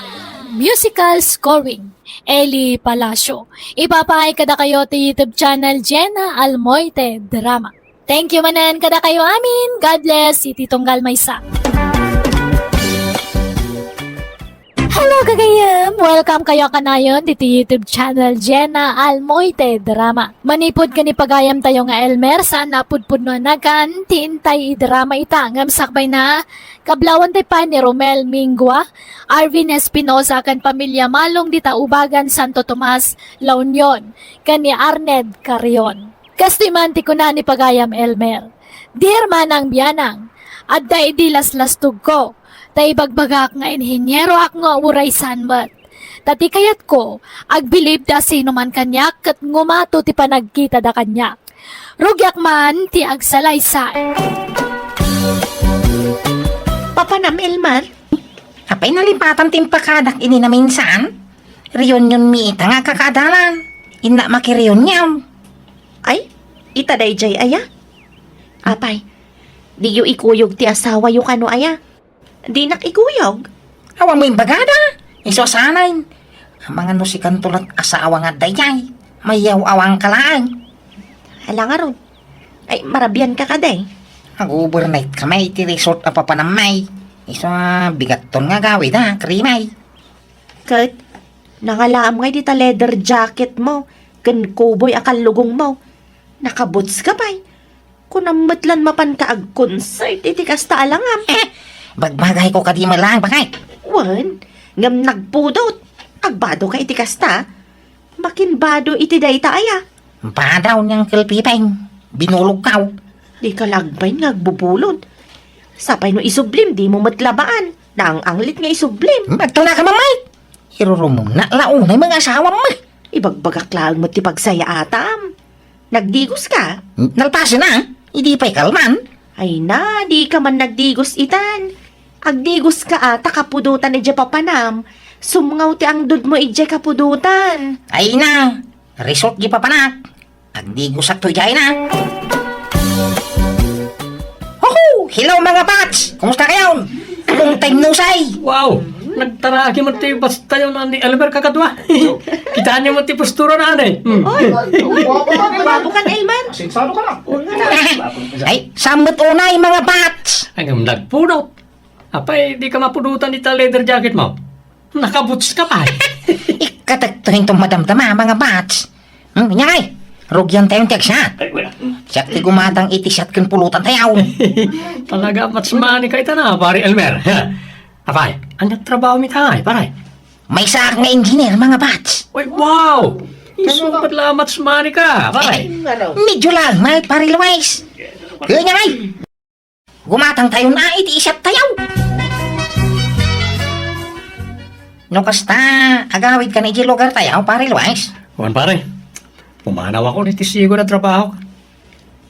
Musical scoring, Eli Palacio. Ipapahay kada kayo ti YouTube channel Jenna Almoite Drama. Thank you manan kada kayo amin. God bless, iti Tunggal Maysa. Hello kagayam! Welcome kayo kanayon dito YouTube channel Jenna Almoite Drama. Manipod ka ni pagayam tayo nga Elmer saan napudpud no nagan tiintay drama ita ngam sakbay na kablawan tay pa ni Romel Mingua, Arvin Espinosa kan pamilya Malong dita Ubagan Santo Tomas, La Union, kan ni Arned Carrion. Kastimanti ko na ni pagayam Elmer. Dear Manang Biyanang, adda idi laslastug ko. Tay bagbagak nga inhinyero ak nga uray sanmat. Tati kayat ko, agbilib da sino man kanyak kat ngumato ti panagkita da kanyak. Rugyak man ti agsalaysay. Papanam, Elmer. Apay nalipatan timpakadak ini na minsan. Reunion mi ita nga kakadalan. Ina makireunion. Ay, itaday jay aya. Apay, di yu ikuyog ti asawa yu kano aya. Di nak ikuyog. Awa mo yung bagada. Iso sanay. Ang mga nusikan tulad asawa nga dayay. Mayaw awang kalaan. Hala nga ron. Ay, marabyan ka kaday. Mag-overnight kami iti resort na papanamay. Iso bigat ton nga gawid ha, krimay. Kat, nangalaam nga di ta leather jacket mo. Kan kuboy akal lugong mo. Nakaboots ka pa'y. Kung namatlan mapan ka ag concert, iti kasta alangam. Bagbagay ko kadima lang, bakay. Wan, ngam nagpudot. Agbado ka iti kasta. Makinbado iti dayta aya. Padaw niyang kilpipay. Binulog kaw. Di ka lagbay nga agbubulod. Sapay no isublim, di mo matlabaan. Nang anglit nga isublim. Magtuna ka mamay. Irurumong na launay mga asawa mo. Ibagbagak lang mo ti pagsaya atam. Nagdigos ka? Nalpasin na, hindi pa'y kalman. Ay na, di ka man nagdigos itan. Agdigos ka ata kapudutan ni Japapanam. Sumngaw ti ang dud mo ije kapudutan. Ay na, resort di pa panak. Agdi ko sakto ijay na. Hoho! Hello mga bats! Kumusta kayo? Long time no say! Wow! Nagtaraki mo tayo basta yun ni Elmer kakadwa. Kitaan niyo mo ti postura na anay. Bago ka na, Elman. Ay, samot unay mga bats! Hanggang nagpunot. Apay, di ka mapunutan ita leather jacket mo. Nakaboots ka pa. Ikatagtuhin tong madamdama mga bats. Nyay! Rugyan tayong tag-shot. Ay, wala. Siyak ti gumatang iti-shot kang pulutan tayaw. Talaga matsmani ka ita na, pare Elmer. Apay, anyat trabaho mi tayo, pare. May saak nga engineer mga bats. Uy, wow! Isupat lang matsmani ka, pare. Medyo lang, may pare Luis. Kaya nyay! Gumatang tayo na iti-shot tayaw. No kasta, agawid ka na iti lugar tayaw, pare Luis. Kuhan pare, pumanaw ako ni tisigo na trabaho.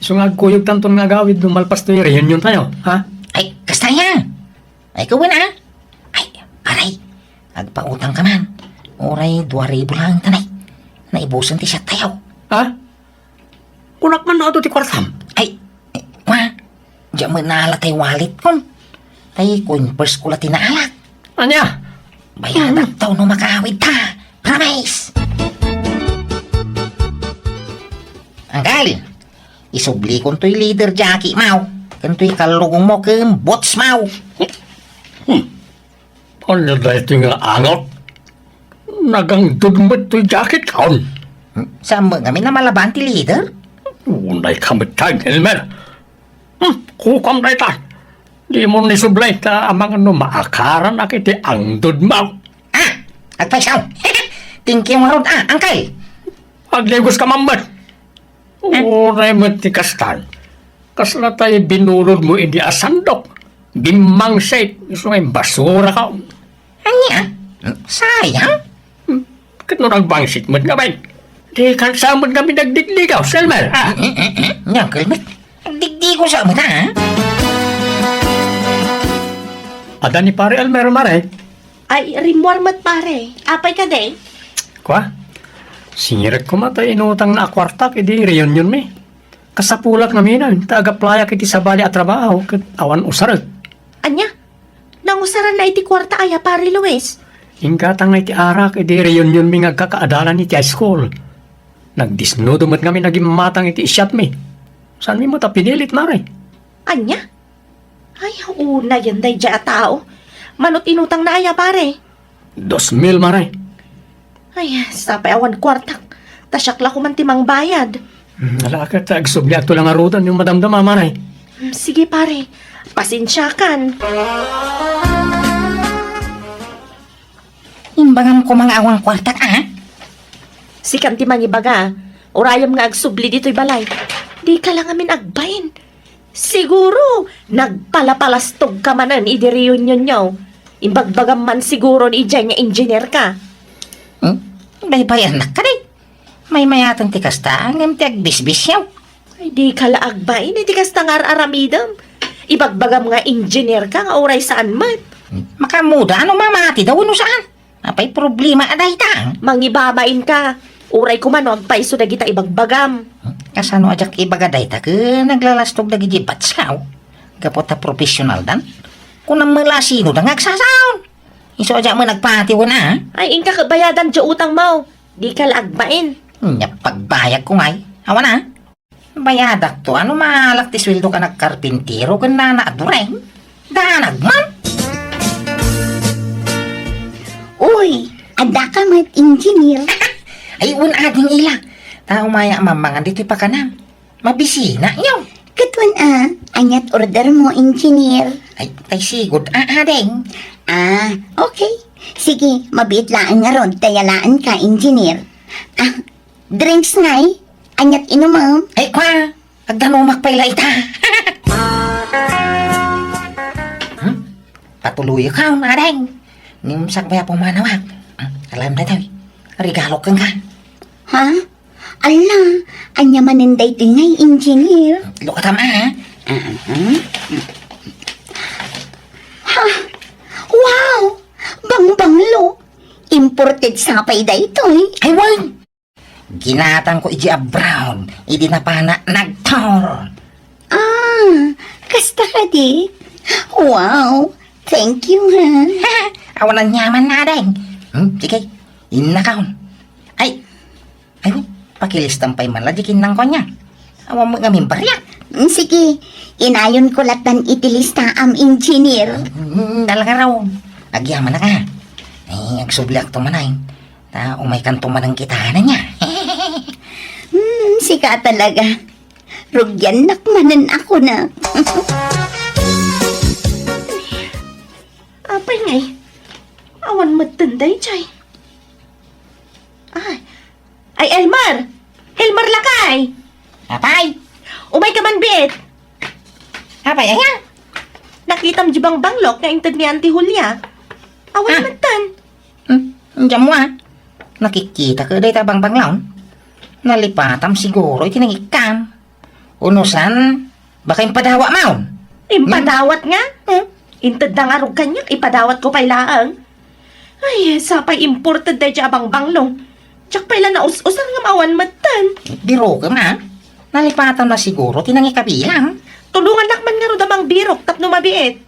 So nga kuyog tanton nga gawid dumalpas to yung reunion tayo, ha? Ay, kasta yan. Ay, kuwan ah. Ay, aray. Agpautang ka man. Oray, 2,000 lang tanay. Naibusan ti siya tayaw. Ha? Kunak man na ito ti kwartam. Ay, ma. Diyan mo naalatay wallet kon. Tay, kun first ko lati naalat. Anya? Bayadak taw no makawid ta. Promise. Anggal. Isubli kon to'y leader Jackie mau. Kan to'y kalugong mo kem bots mau. Ano dahil ito nga angot? Nagang dudumot to'y jacket kaon. Sama kami na malaban ti leader. Unay kamit kag, Elmer. Kukam na ita. Di mo nisublay ta amang ano maakaran na kiti ang dudmaw. Ah, agpaisaw. Tingki mo ron angkal. Aglegos ka mambat. Unay mo ti kastan. Kasla tayo binulod mo hindi asandok. Bimang set. Gusto nga yung basura ka. Anya? Sayang. Kano nagbangsit mo nga ba? Di kan samod kami nagdigligaw, Selmer. Yang kalmit. Digdi ko sa mata, ha? Ada ni pare Elmer mare. Ay, rimwarmat pare. Apay ka de. Kwa? Singirat ko matay inutang na akwarta kiti reunion mi. Kasapulak na minan, taga-playa kiti sabali at trabaho, kat awan usarag. Anya? Nangusaran na iti kwarta aya pare Luis. Ingkatang na iti arak, iti reunion mi nga kakaadalan iti high school. Nagdisnudo mat kami naging matang iti isyat mi. Saan mi mo ta pinilit mare? Anya? Ay, una yan day dya tao. Manot inutang na aya pare. 2,000 mare. Ay, sapay awan kwartak. Tasyakla ko man timang bayad. Nalakat, agsubli ato lang arutan yung madamdama mare. Sige pare, pasensyakan. Imbangan ko mga awang kwartak, ha? Si kanti mangibaga, urayam nga agsubli dito'y balay. Di ka lang amin agbayin. Siguro, nagpalapalastog ka manan idi reunion nyo. Imbagbagam man siguro ni ijay nga engineer ka. Baybayan na ka rin. May mayatan ti kasta, ang ti agbisbis yaw. Ay, di ka la agbayin, di ka stangar aramidam. Ibagbagam nga engineer ka nga uray saan man. Makamuda, ano mamati daw, ano saan? Apay problema aday ta. Mangibabain ka. Uray ko man, agpaiso na kita ibagbagam. Kasano ajak ibagaday ta, ka naglalastog na gijibats ka, kapot ta profesional dan. Kung nang malasino na ngagsasaon. Iso ajak mo nagpatiwan na, ha? Ay, ingka kabayadan dya utang mo. Di ka la agbain. Pagbayag ko ngay. Awan na. Bayadak to. Ano malak ti sweldo ka nagkarpintero kan na naadureng? Danag man. Uy, ada ka mat engineer. Ay, ading ila. Tao maya mamangan dito pa ka na. Mabisina yaw. Katuan anyat order mo engineer. Ay, tay sigod. Ading. Okay. Sige, mabiitlaan nga ron, tayalaan ka, engineer. Drinks ngay, anyat inumam. Ay, kwa. Agdanumak pala ita. Patuloy ka, ading. Nimsak ba pong manawag? Alam na tayo. Regalo kang ka. Ha? Ala, anya maninday ito ngay, engineer. Lukatam ha? Wow! Bang-banglo! imported sapay da ito eh. Ay, wag! Ginatang ko iji a brown, idi na pa na nagtor. Ah, kasta ka di? Wow, thank you ha. Awan ang nyaman na deng. Sige, inakaon. Ay, wag, pakilistang pa'y maladikin ng konya. Awan mo ngamin baryak. Sige, inayon ko latan itilista am engineer. Dalaga raw. Agyaman na ka. Ay, agsublak tumanay. Ta umay kan tumanang kita na niya. Sika talaga. Rugyan nakmanan ako na. Apay ngay. Awan matanday, chay. Ay, Elmar! Elmar lakay! Apay! Umay ka man, bit! Apay, ayan! Nakitam jibang banglok na intad ni Auntie Julia. Awan matan. Diyan mo nakikita ka day tabang banglaw. Nalipatam siguro itinangikam. Unusan, baka yung padawa maun. Impadawat nga. Intad na nga rog kanya, ipadawat ko pa'y laang. Ay, sapay imported day jabang banglong. Tsak pa'y na us-usar nga maawan matan. Biro ka ma. Nalipatam na siguro tinangikabilang. Tulungan nakman nga rod amang birok tapno mabiit.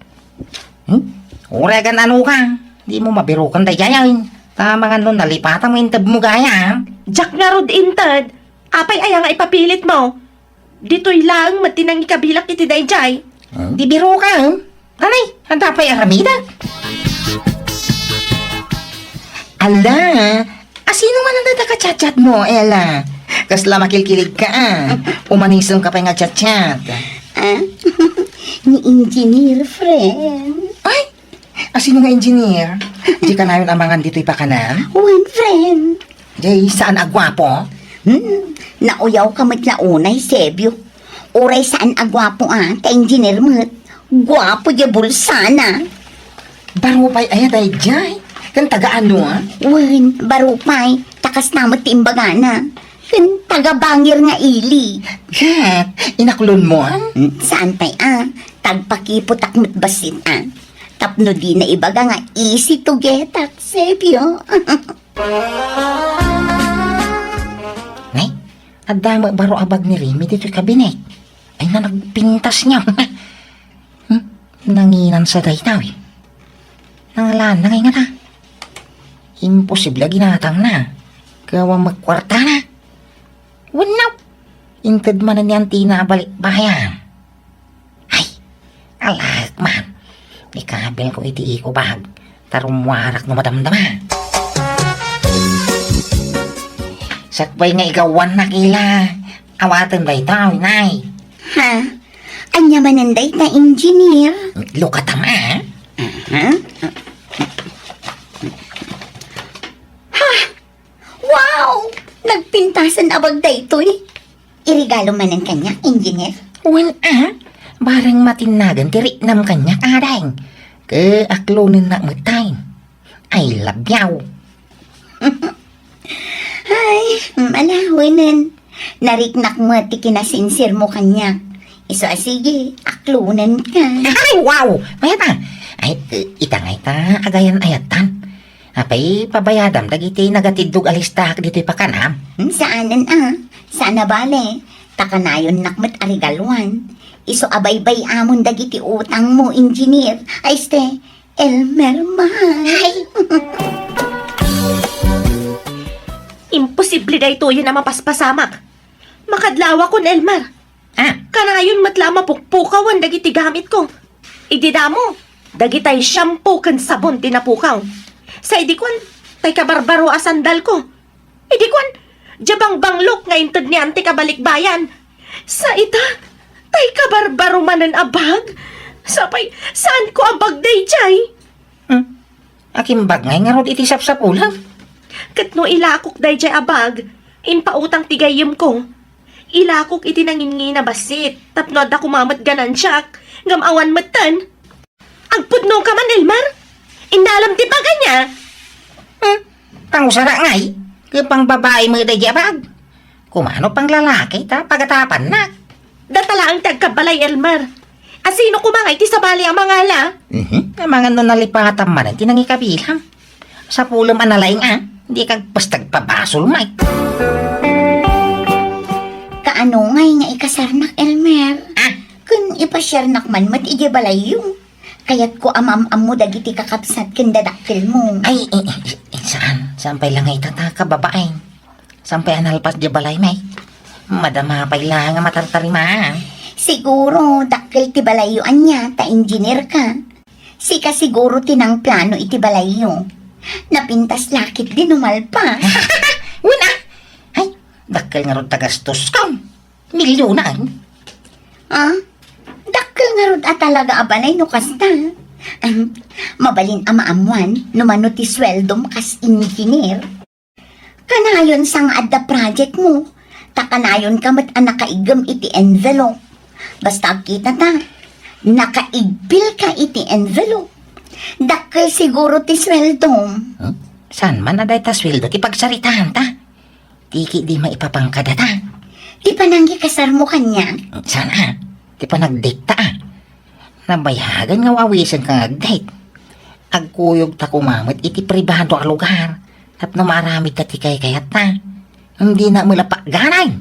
Uragan ano ka. Di mo mabirukan day jayain. Tama nga nun, nalipatan mo yung tab mo gaya. Jack nga rod intad. Apay aya nga ipapilit mo. Dito'y lang matinang ikabilak iti dayjay. Di biro ka. Anay, handa pa'y aramida. Ala, asino man ang dadaka-chat-chat mo, Ella? Kasla makilkilig ka Umanisong ka pa nga chat-chat. Ni engineer friend. Ay, asino nga engineer? Di ka na yun amangan dito'y pakanan? One friend. Di, saan agwapo? Nauyaw ka matlaunay, Sebyo. Oray saan agwapo ka engineer mat. Gwapo di bulsana. Baro pa'y ayaday jay. Kan taga ano Wen, barupay, takas na matimbagana. Kan taga-bangir nga ili. Kat, inakulon mo Saan pa'y tagpakiputak basit Tapno di na ibaga nga easy to get at Sebyo. Nay, adama baro abag ni Remy dito'y kabinet. Ay na nagpintas niya. Nanginan sa daytaw Nangalaan na ngay nga na. Imposible ginatang na. Gawa magkwarta na. Wanaw. Intad man na niyan tinabalik bayan. Ay, alag man. Ikabil ko iti ko bag. Tarumwarak no madamdama. Sakbay nga igawan na kila. Awatan daytaw, nay. Ha? Anya mananday na engineer? Lukatama, Wow! Nagpintasan abag daytoy. Irigalo man ang kanya, engineer. Wen barang matinagan tiri nam kanya kadang. Ke aklonin na matay. Ay labyaw. Ay, malawanan. Nariknak mo at ikinasinsir mo kanya. Iso sige, aklunan ka. Ay wow! Mayata. Ay itangay ta agayan ayatan. Apay pabayadam dagiti nagatidug alistak dito'y pakanam. Saanan Sana bale. Takanayon nakmat arigalwan. Iso abaybay amon dagiti utang mo, engineer. Ay ste, Elmer mahal. Ay. Imposible day to yun na mapaspasamak. Makadlawa ko, Elmar. Kanayon matlama pukpukawan dagiti gamit ko. Idida mo, dagitay shampoo kan sabon tinapukaw. Sa idikwan, tay kabarbaro asandal ko. Idikwan, jabang banglok nga intad ni ante kabalikbayan. Sa ita, tay kabarbaro manan abag. Sapay, saan ko abag day jay? Akim bagay nga rod iti sapsap ulam. Katno ilakok day jay abag, impautang tigayim ko. Ilakok iti nangingina basit, tapno da kumamat ganan siyak, ngamawan matan. Agpudno ka man, Elmar? Indalam ti baga niya. Pangusara ngay, kapang babae mo iti abag. Kumano pang lalaki ta pagatapan na. Datala ang tagkabalay, Elmar. Asino kumangay ti sabali ang mangala? Mga nun nalipatan man, tinangikabilang. Sa pulam analaing hindi kag bastag pabasol, may. Kaano ngay nga ikasarnak, Elmer? Kun ipasarnak man, mat ije balay yung. Kaya't ko amam-am mo dagiti kakapsat ken dadakkel mo. Ay, saan? Sampay lang ay tataka babaeng. Sampay analpas di balay, may. Madama pay lang nga matartarima. Siguro, dakkel ti balayuan niya, ta engineer ka. Sika siguro tinang plano iti balayo. Napintas lakit din umalpa. Wala! Ay, dakkel nga ron tagastos ka. Milyonan. Dakkel nga rod at talaga abanay no kasta. Mabalin amaamuan, numano ti sweldom kas engineer. Kanayon sang adda project mo. Takanayon ka mat nakaigam iti envelope. Basta kita ta, nakaigbil ka iti envelope. Dakkel siguro ti sweldom. Saan man na dahi ta sweldo ti pagsaritahan ta? Tiki di maipapangkada ta. Di pa nanggi kasar mo kanya. Sana, ti pa nag-date ta. Nabayagan nga wawisan ka nag-date. Agkuyog ta kumamit iti pribado a lugar. At numaramid ta ti kay-kayat ta. Hindi na mula pa ganay.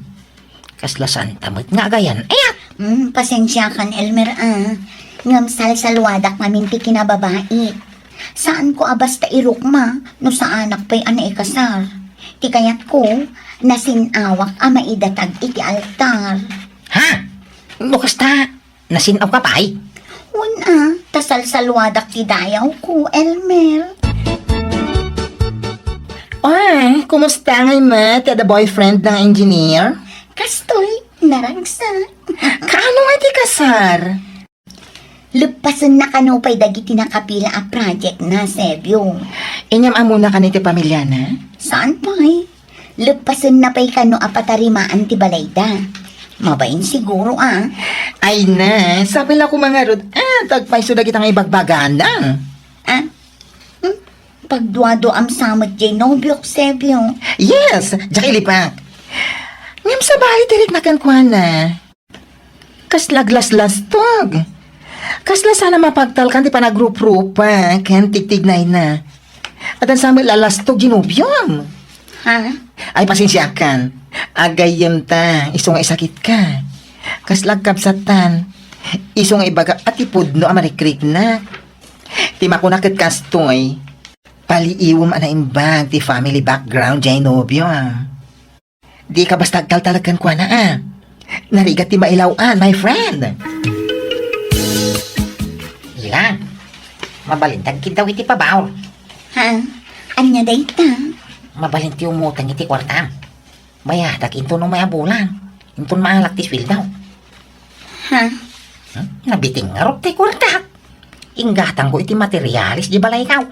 Kaslasan tamot nga gayan. Ayat! Pasensya kan, Elmer, Ngam salsalwadak maminti kinababai. Saan ko abasta irukma, no sa anak pa'y ana ikasar. Ti kayat ko, nasinawak maidatag iti altar. Ha? Lukas ta, nasinaw ka pa'y? Una, tasalsalwadak ti dayaw ko, Elmer. Ay, kumusta ngay ma? Tada boyfriend ng engineer? Kastoy, naragsa. Kaano nga ti kasar? Lupason na kanupay dagiti nakapila a project na, Sebyo. Inyam amuna ka ni ti pamilya na? Saan pa'y? Lupason na pa'y kano apatarimaan ti balayda. Mabain siguro, Ay na, sabi lang ko mga rod, tagpay suda kitang ibagbagan na. Pagduado am samot jay nobyok, Sebyo. Yes, jakilipak. Ngam sa bahay tirik na kankwana. Kaslaglas-las tog. Kasla sana mapagtalkan ti panagrup-rupa, ken tigtignay na. At ang samil lalastog ginubyom. Ha? Ay pasensyakan. Agayem ta, iso nga isakit ka. Kaslag kapsatan. Iso nga ibaga at ipudno amarikrik na. Ti makunakit kastoy. Paliiwom ana imbag ti family background jay nobyo. Di ka basta agtaltalagan kwa na Narigat ti mailawan, my friend. Ilan? Mabalintag kita iti pabaw. Ha? Anya dayta? Mabalinti umutang iti kwartam. Bayadak into no maya bulan. Into maalak ti sweldaw. Ha? Nabiting nga rop ti kwartak. Inggatang ko iti materialis di balay kaw.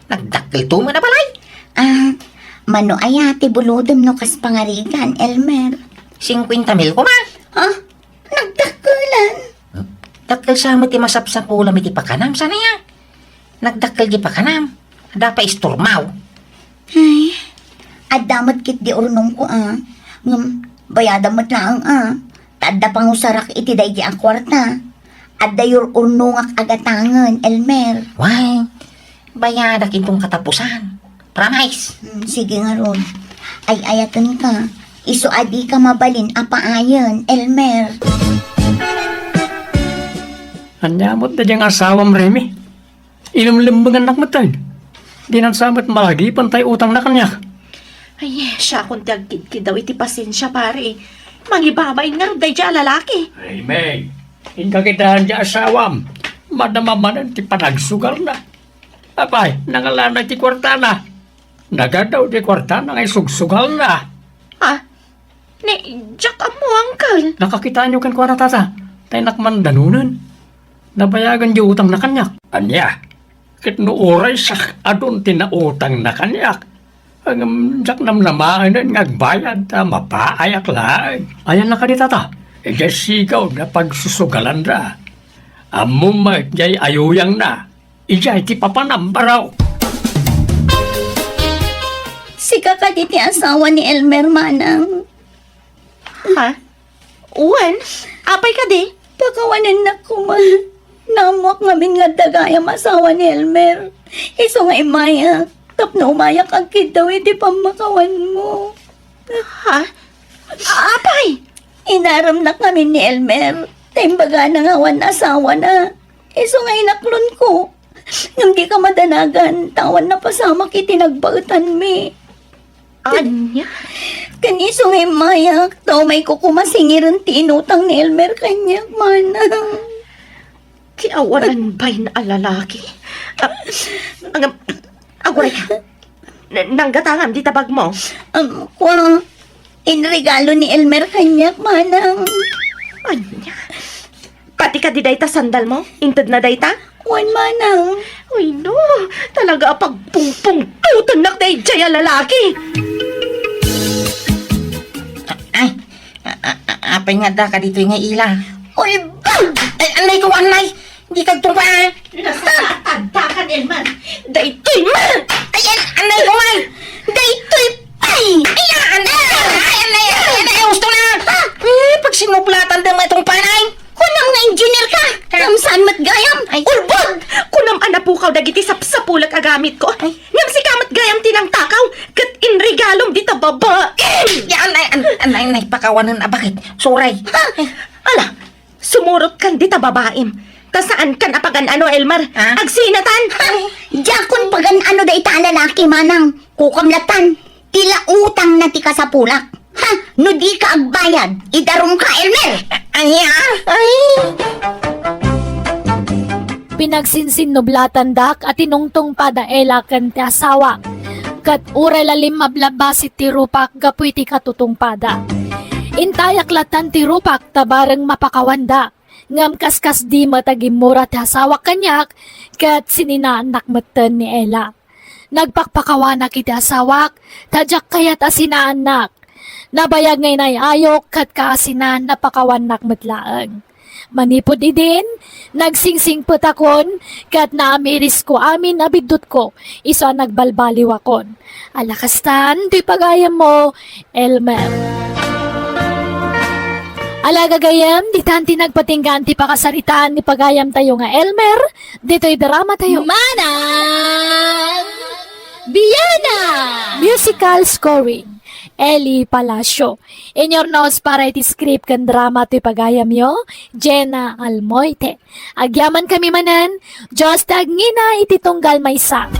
Nagdakkel to mo na balay. Mano ayati bulodom no kas pangarigan, Elmer. 50,000 ko ma. Ha? Nagdakulan. Dakkel sa mo ti masapsap ulam iti pakanam. Sana ya? Nagdakkel di pakanam. Ada pa isturmaw. Ay, adamat kit di urunong ko, bayadamat lang, Tadda pang usarak iti day di akwarta. Adda yor urnungak agatangan, Elmer. Why? Bayadak itong katapusan. Promise. Sige nga ron. Ay ayatan ka. Iso adi ka mabalin apaayon, Elmer. Anyamot na diyang asawam, Remy. Inumlimbang anak mo tayo. Di nang samot malagi pantay utang na kanya. Ay, siya kung dagkid daw iti pasensya pare. Mangibabay nga rin dahil lalaki. Remy, inkakitahan diyang asawam. Madamaman ti panagsugar na. Apay, nangalana ti kwarta na. Nagadaw ti kwarta na ngay sugsugal na. Jack mo, uncle. Nakakita niyo kan kwa na tata. Tayo nakmandanunan. Nabayagan di utang na kanyak. Anya, kit no oray sa adun tinautang na kanyak. Ang jak namnamaan na ngagbayad ta mapaayak lang. Ayan na ka di tata. Ijay sigaw na pagsusugalan na. Among magyay ayuyang na. Ijay ti papanambaraw. Sika ka di ti asawa ni Elmer manang. Ha? Uwan? Apay ka di? Pakawanan na kuma. Namok ngamin nga dagayam asawa ni Elmer. Iso nga imaya. Tapno umayak agkid daw iti pamakawan mo. Ha? Apay! Inaram na kami ni Elmer. Taimbaga na nga wan asawa na. Iso nga inaklon ko. Nang di ka madanagan, tawan na pasama kiti nagbautan mi. Anya? Kaniso nga mayak, daw may kukumasingiran tinutang ni Elmer kanya, manang. Kiawaran ba'y na alalaki? Aguray ka. Nanggatangam di tabag mo. Kwa, inregalo ni Elmer kanya, manang. Anya? Pati ka di dayta sandal mo? Intad na dayta? Wan, manang. Uy, no. Talaga pagpungpung tutunak day jaya lalaki. Ay, apay nga da ka dito nga ila. Uy, Ay, anay ko, anay! Hindi ka tuba! Nasa tagtakan, Elman. Daytoy man! Ayan, anay ko, ay! daytoy pay! Ayan, anay, gusto na! Pag sinuplatan din mo itong panay! Kunang na engineer ka! Kam saan matgayam? Ulbod! Kunam anapukaw dagiti sapulak agamit ko. Ngam si kamat gayam tinang takaw. Kat inregalom di ta babae. Ya, anay, pakawanan na bakit? Suray! Ala, sumurot kan di ta babaim. Ta saan kan apagan ano, Elmar? Ha? Agsinatan! Jakon pagan ano da ita lalaki manang. Kukamlatan. Tila utang na ti ka sa pulak. Ha? No di ka agbayad. Idarong ka, Elmer! Ay! Pinagsinsin nublatan dak at tinungtong padaela kan ti asawa. Kat uray lalim mablabasit ti rupak gapuy ti katutong pada. Intayak latan ti rupak tabareng mapakawanda. Ngam kaskas di matagimura ti asawa kanyak kat sininaanak matan ni Ella. Nagpakpakawanak iti asawak, tadyak kayat asinaanak. Nabayag ngay na ayok kat kaasinan napakawanak matlaang. Manipod idin, nagsingsing putakon, kat naamiris ko amin abidut ko, iso nagbalbaliwakon. Alakastan, di pagayam mo, Elmer. Alagagayam, di tanti nagpatinggan ti pakasaritaan ni pagayam tayo nga Elmer, dito'y drama tayo. Manang! Biana! Musical scoring. Eli Palacio. In your notes para iti script kan drama ti pagayam yo, Jenna Almoite. Agyaman kami manan, Diyos tagngina iti tunggal maysa.